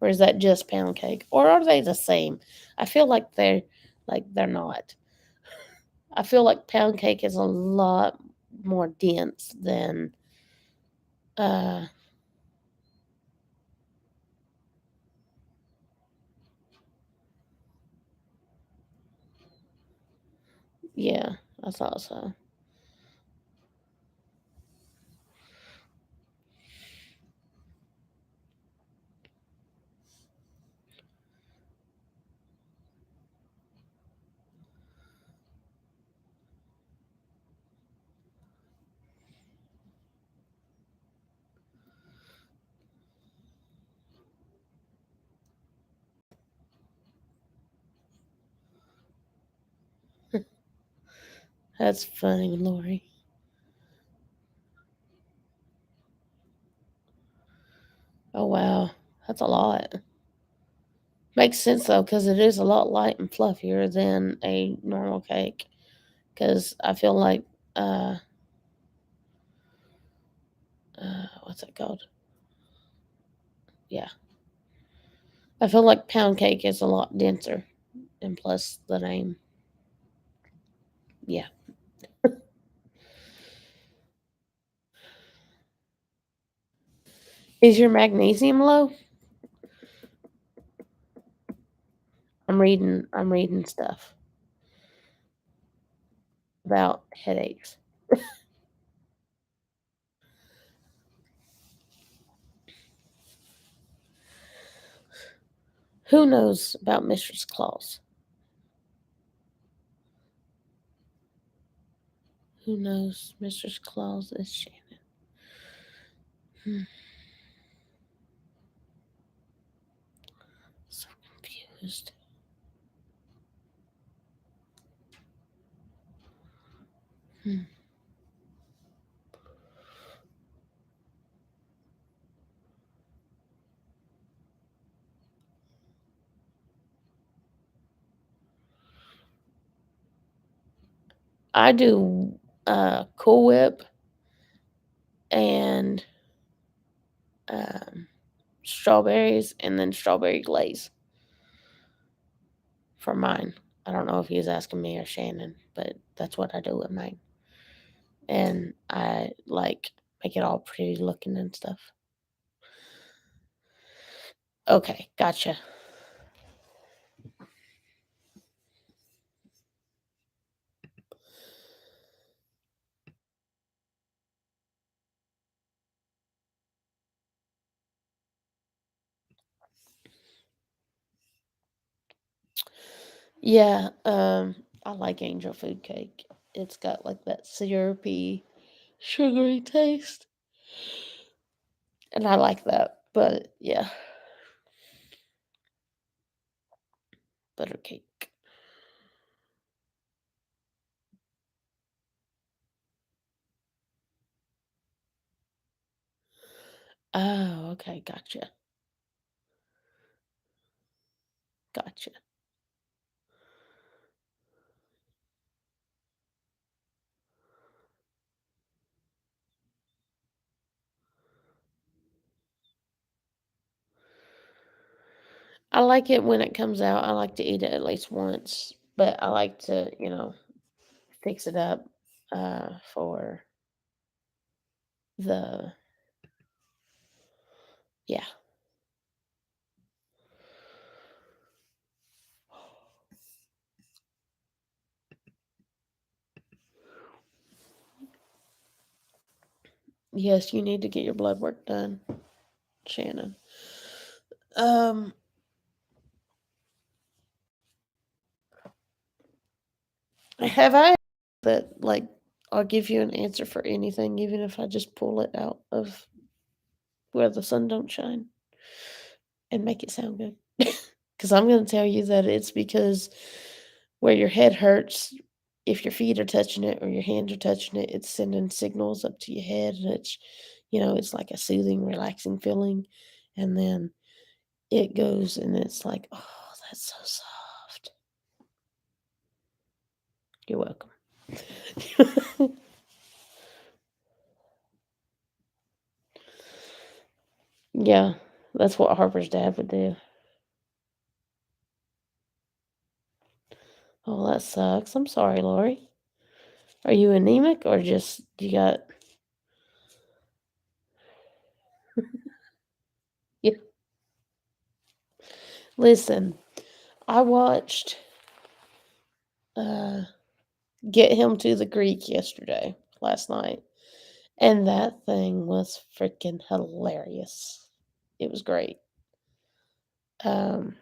Or is that just pound cake? Or are they the same? I feel like they're not. I feel like pound cake is a lot more dense than uh yeah, I thought so. That's funny, Lori. Oh wow. That's a lot. Makes sense though, because it is a lot light and fluffier than a normal cake. Because I feel like uh what's it called? Yeah. I feel like pound cake is a lot denser, and plus the name. Yeah. Is your magnesium low? I'm reading stuff about headaches. Who knows about Mistress Claus? Who knows Mistress Claus is Shannon? Hmm, so confused. Hmm. I do Cool Whip and um, strawberries and then strawberry glaze for mine. I don't know if he was asking me or Shannon, but that's what I do with mine. And I like make it all pretty looking and stuff. Okay, gotcha. Yeah, I like angel food cake. It's got like that syrupy, sugary taste, and I like that. But yeah, butter cake. Oh, okay, gotcha, gotcha. I like it when it comes out. I like to eat it at least once, but I like to, fix it up for the yeah. Yes, you need to get your blood work done, Shannon. Um, have I that like I'll give you an answer for anything, even if I just pull it out of where the sun don't shine and make it sound good. Because I'm going to tell you that it's because where your head hurts, if your feet are touching it or your hands are touching it, it's sending signals up to your head, and it's like a soothing, relaxing feeling, and then it goes and it's like, oh, that's so soft. You're welcome. Yeah, that's what Harper's dad would do. Oh, that sucks. I'm sorry, Lori. Are you anemic or just you got? Yeah. Listen, I watched uh Get Him to the Greek last night, and that thing was freaking hilarious. It was great. Um,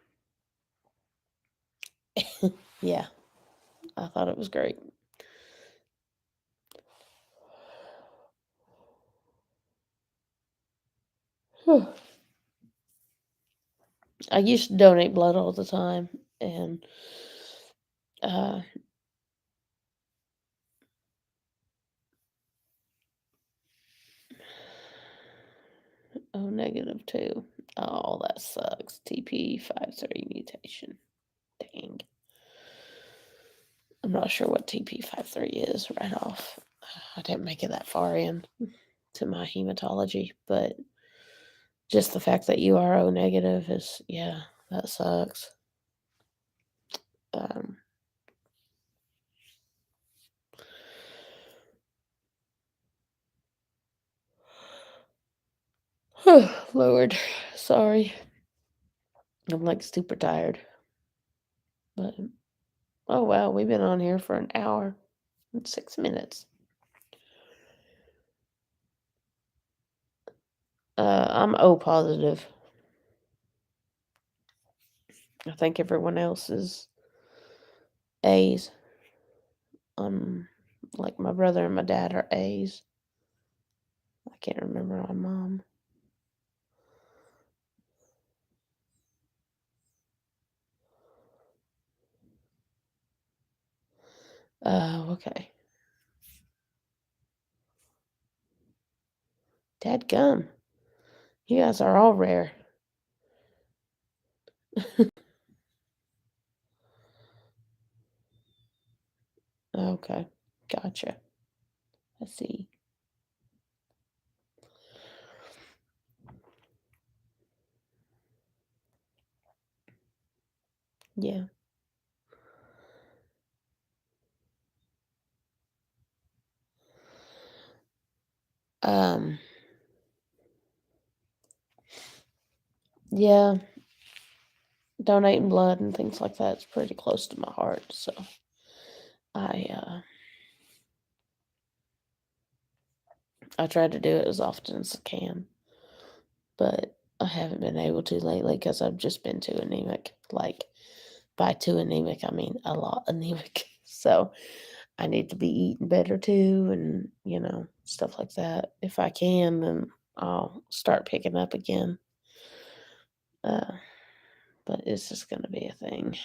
yeah, I thought it was great. I used to donate blood all the time, and uh, O negative too. Oh, that sucks. TP53 mutation. Dang. I'm not sure what TP53 is right off. I didn't make it that far in to my hematology, but just the fact that you are O negative is, yeah, that sucks. Um, Lord, sorry. I'm like super tired. But oh wow, we've been on here for an hour and 6 minutes. I'm O positive. I think everyone else is A's. Like my brother and my dad are A's. I can't remember my mom. Okay. Dadgum. You guys are all rare. Okay. Gotcha. I see. Yeah. Um, yeah, donating blood and things like that's pretty close to my heart. So I I try to do it as often as I can, but I haven't been able to lately because I've just been too anemic. Like by too anemic, I mean a lot anemic. So I need to be eating better too, and stuff like that. If I can, then I'll start picking up again. Uh, but it's just gonna be a thing.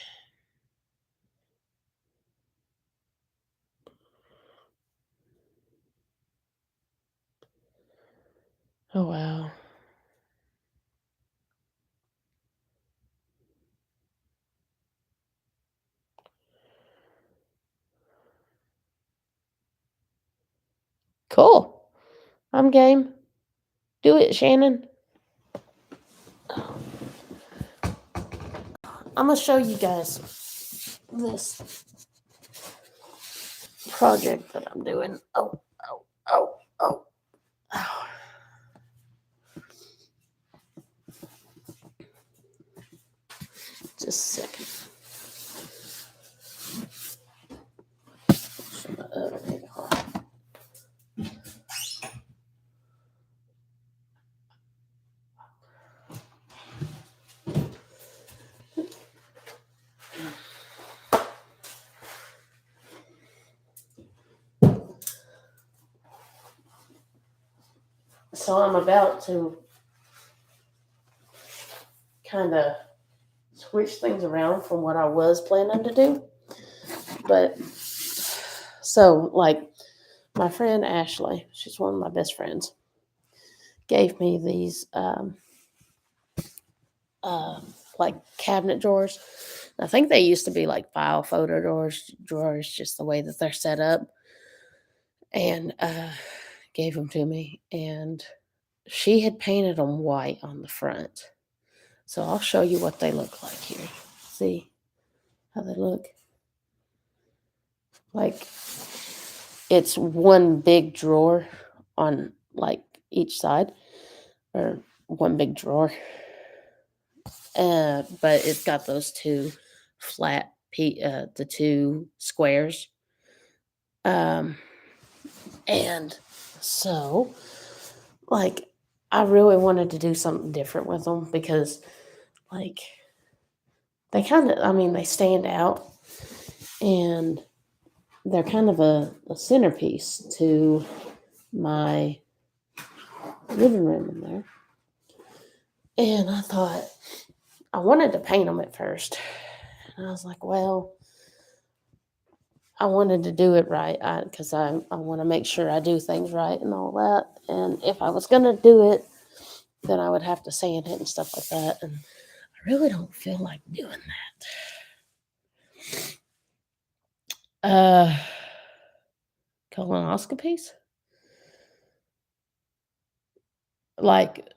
Oh wow. Cool. I'm game. Do it, Shannon. I'm gonna show you guys this project that I'm doing. Oh, oh. Oh. Just a second. So I'm about to kind of switch things around from what I was planning to do. But so, like, my friend Ashley, she's one of my best friends, gave me these uh, like cabinet drawers. I think they used to be like file photo drawers, just the way that they're set up, and gave them to me. And she had painted them white on the front. So I'll show you what they look like here. See how they look? Like it's one big drawer on like each side, or one big drawer. But it's got those two the two squares. Um, and so, like, I really wanted to do something different with them because, like, they kind of, I mean, they stand out and they're kind of a centerpiece to my living room in there. And I thought, I wanted to paint them at first. And I was like, well, I wanted to do it right because I want to make sure I do things right and all that. And if I was going to do it, then I would have to sand it and stuff like that. And I really don't feel like doing that. Colonoscopies? Like,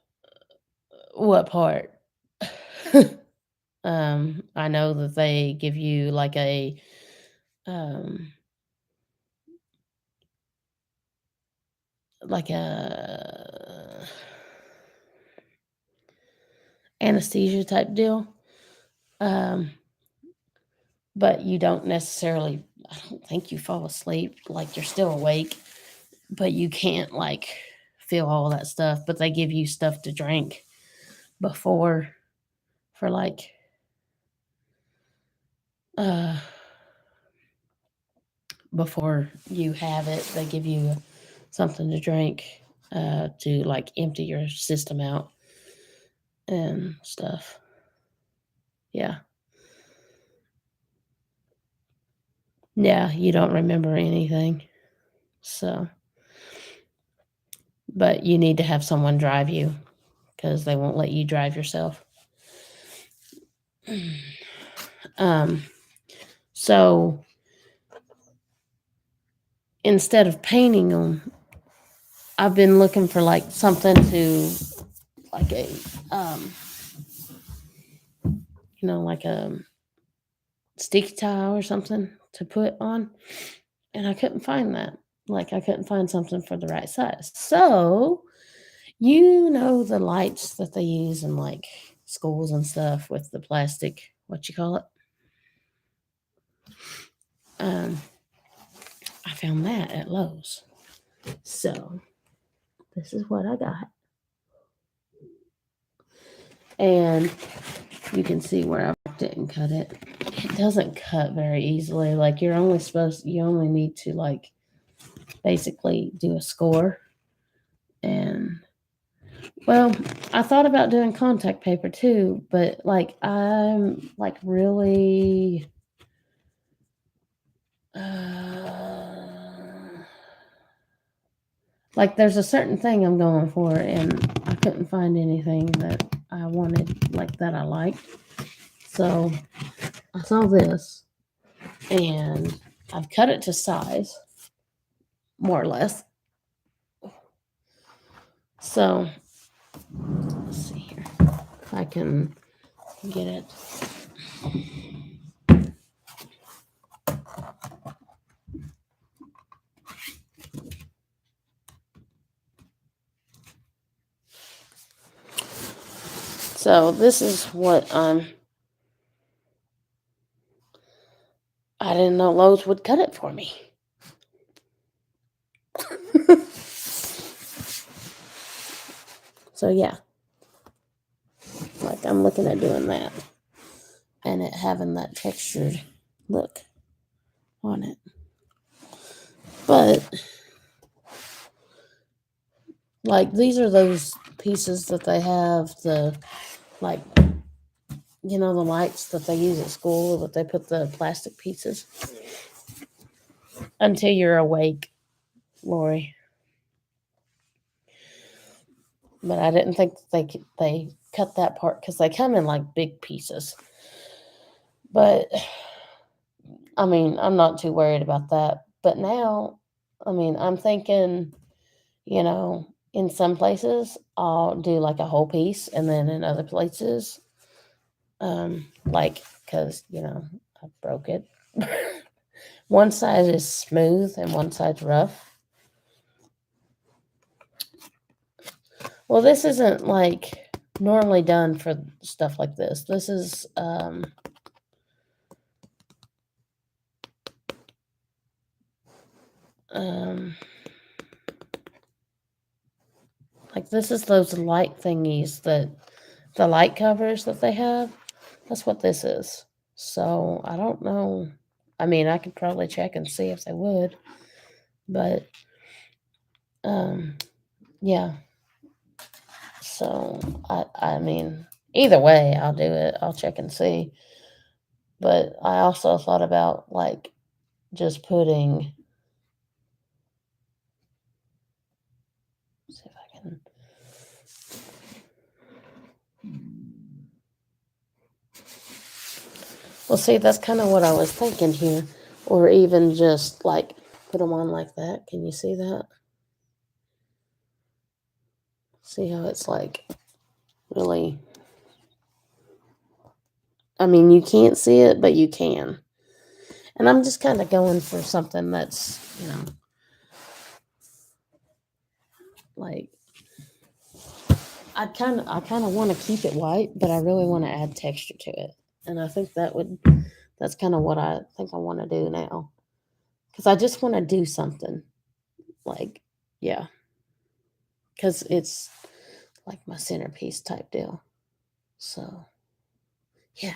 what part? I know that they give you um, like a anesthesia type deal. Um, but you don't necessarily, I don't think you fall asleep. Like you're still awake, but you can't like feel all that stuff. But they give you stuff to drink before for like uh before you have it. They give you something to drink to like empty your system out and stuff. Yeah. Yeah, you don't remember anything. So, but you need to have someone drive you because they won't let you drive yourself. Um, so instead of painting them, I've been looking for like something to like a um, like a sticky tile or something to put on, and I couldn't find that. Like I couldn't find something for the right size. So the lights that they use in like schools and stuff with the plastic, what you call it? Um, I found that at Lowe's. So this is what I got. And you can see where I didn't cut it. It doesn't cut very easily. Like you only need to like basically do a score. And well, I thought about doing contact paper too, but like I'm like really like there's a certain thing I'm going for, and I couldn't find anything that I wanted, like that I liked. So I saw this, and I've cut it to size, more or less. So let's see here if I can get it. So this is what I didn't know Lowe's would cut it for me. So yeah, like I'm looking at doing that and it having that textured look on it. But like these are those pieces that they have the like the lights that they use at school that they put the plastic pieces until you're awake, Lori. But I didn't think that they cut that part because they come in like big pieces. But I mean, I'm not too worried about that. But now, I mean, I'm thinking, in some places I'll do like a whole piece, and then in other places, like because I broke it. One side is smooth and one side's rough. Well, this isn't like normally done for stuff like this. This is like this is those light thingies that the light covers that they have. That's what this is. So I don't know. I mean, I could probably check and see if they would, but yeah. So I mean, either way, I'll do it. I'll check and see. But I also thought about like just putting. See if I can. Well, see, that's kind of what I was thinking here, or even just like put them on like that. Can you see that? See how it's like really. I mean, you can't see it, but you can. And I'm just kind of going for something that's, like, I kind of want to keep it white, but I really want to add texture to it, and I think that's kind of what I think I want to do now, because I just want to do something like, yeah, because it's like my centerpiece type deal. So yeah,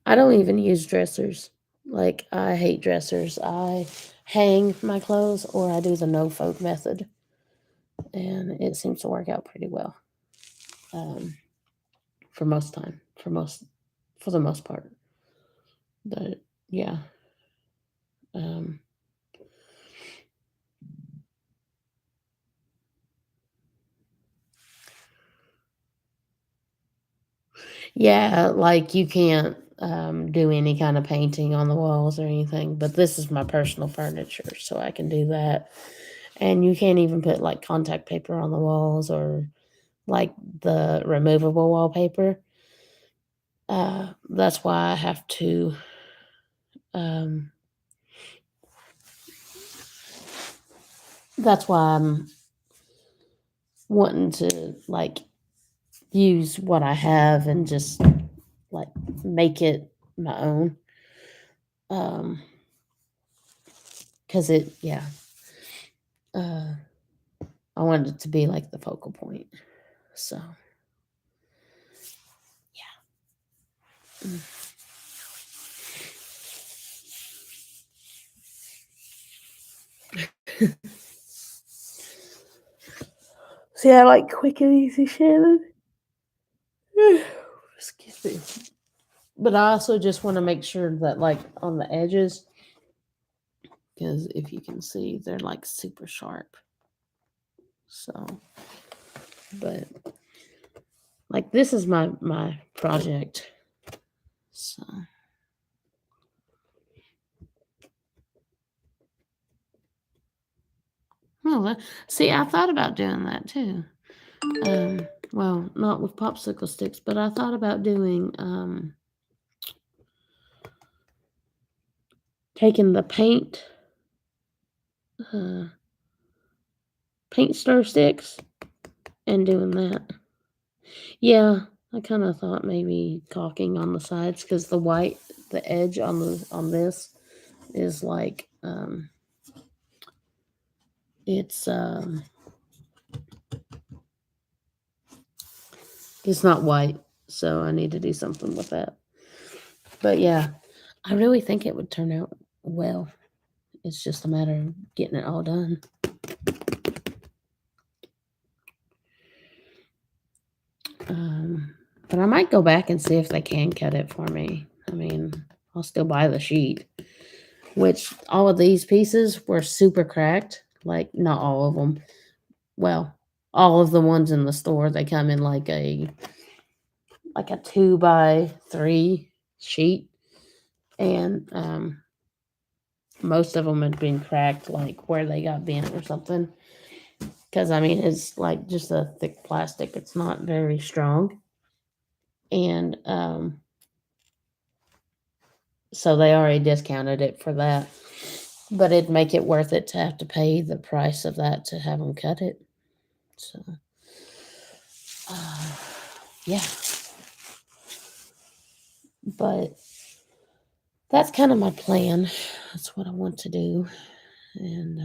I don't even use dressers. Like, I hate dressers. I hang my clothes or I do the no fold method, and it seems to work out pretty well. Um, for most time, for the most part. But yeah, um, yeah, like you can't do any kind of painting on the walls or anything. But this is my personal furniture, so I can do that. And you can't even put like contact paper on the walls or like the removable wallpaper. That's why I have to. Um, that's why I'm wanting to like use what I have and just like make it my own. Um, cause it, yeah, uh, I wanted it to be like the focal point. So, yeah. See, I like quick and easy, Shannon. Excuse me. But I also just want to make sure that, like, on the edges, because if you can see, they're like super sharp. So, but like, this is my project. So, well, see, I thought about doing that too. Well, not with popsicle sticks, but I thought about doing taking the uh, paint stir sticks and doing that. Yeah, I kind of thought maybe caulking on the sides because the edge on this is like it's it's not white, so I need to do something with that. But yeah, I really think it would turn out well. It's just a matter of getting it all done. Um, but I might go back and see if they can cut it for me. I mean, I'll still buy the sheet, which all of these pieces were super cracked. Like, not all of them. Well, all of the ones in the store, they come in like a 2 by 3 sheet, and most of them had been cracked, like where they got bent or something. Because I mean, it's like just a thick plastic. It's not very strong, and so they already discounted it for that. But it'd make it worth it to have to pay the price of that to have them cut it. So, uh, yeah. But that's kind of my plan. That's what I want to do. And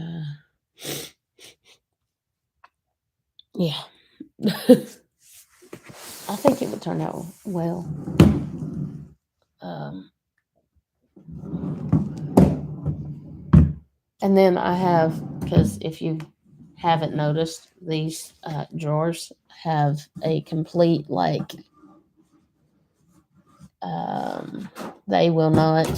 yeah, I think it would turn out well. Um, and then I have, because if you haven't noticed, these drawers have a complete, like, they will not.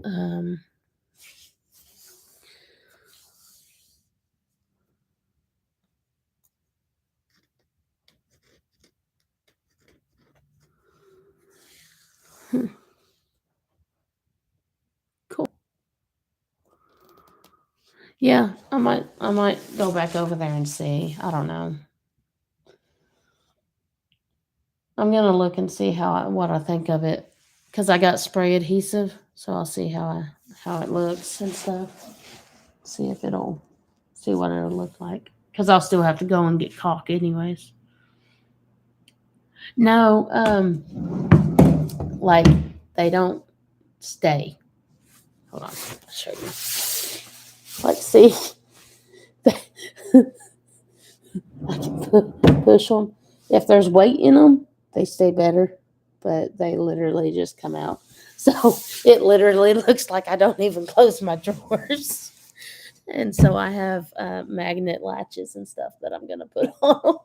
Um, cool. Yeah, I might go back over there and see. I don't know. I'm gonna look and see what I think of it because I got spray adhesive, so I'll see how it looks and stuff. See if it'll see what it'll look like. Because I'll still have to go and get caulk anyways. No, like they don't stay. Hold on, I'll show you. Like, see, I can push them. If there's weight in them, they stay better, but they literally just come out. So it literally looks like I don't even close my drawers. And so I have magnet latches and stuff that I'm going to put on.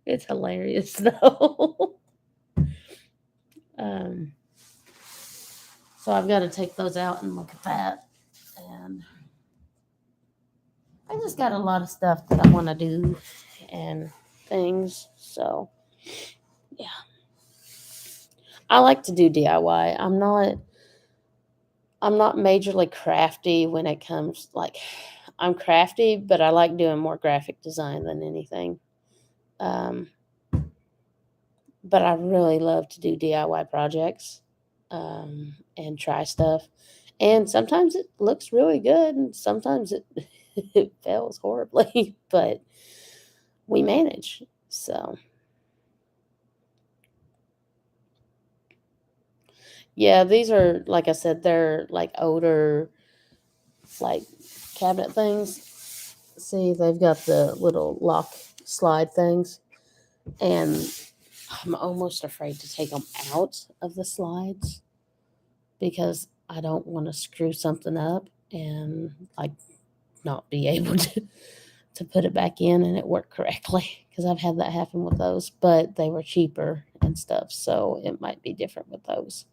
It's hilarious, though. um, so I've got to take those out and look at that. And I just got a lot of stuff that I want to do and things. So, yeah. I like to do DIY. I'm not majorly crafty when it comes like I'm crafty, but I like doing more graphic design than anything. Um, but I really love to do DIY projects and try stuff. And sometimes it looks really good, and sometimes it it fails horribly, but we manage. So yeah, these are like I said, they're like older like cabinet things. See, they've got the little lock slide things, and I'm almost afraid to take them out of the slides because I don't want to screw something up and like not be able to put it back in and it worked correctly because I've had that happen with those, but they were cheaper and stuff, so it might be different with those.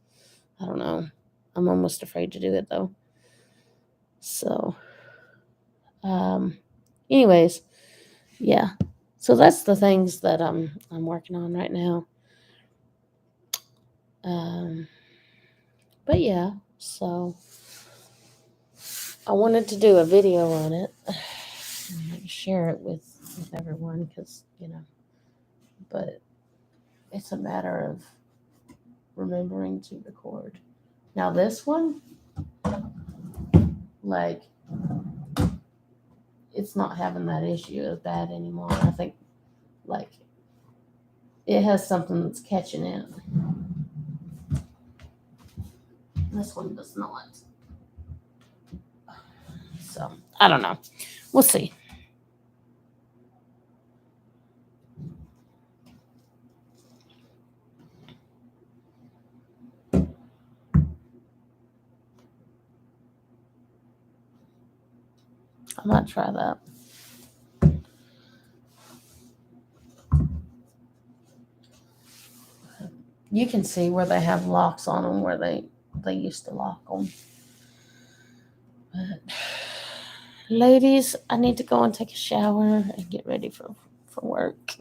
I don't know. I'm almost afraid to do it though. So, anyways, yeah. So that's the things that I'm working on right now. Um, but yeah, so I wanted to do a video on it and share it with everyone because but it's a matter of remembering to record. Now this one, like, it's not having that issue as bad anymore. I think like it has something that's catching it. This one does not. So I don't know. We'll see. I might try that. You can see where they have locks on them where they used to lock them. But ladies, I need to go and take a shower and get ready for work.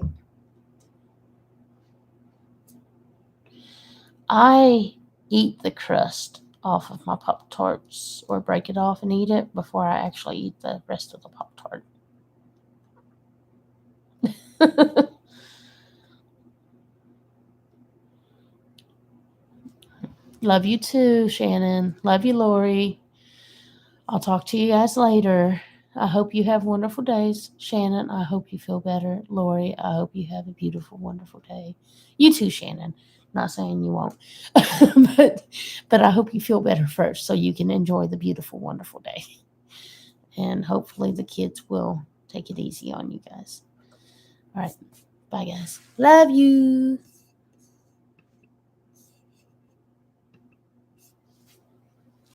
I eat the crust off of my Pop Tarts or break it off and eat it before I actually eat the rest of the Pop Tart. Love you too, Shannon. Love you, Lori. I'll talk to you guys later. I hope you have wonderful days. Shannon, I hope you feel better. Lori, I hope you have a beautiful, wonderful day. You too, Shannon. Not saying you won't. but I hope you feel better first so you can enjoy the beautiful, wonderful day. And hopefully the kids will take it easy on you guys. All right. Bye, guys. Love you.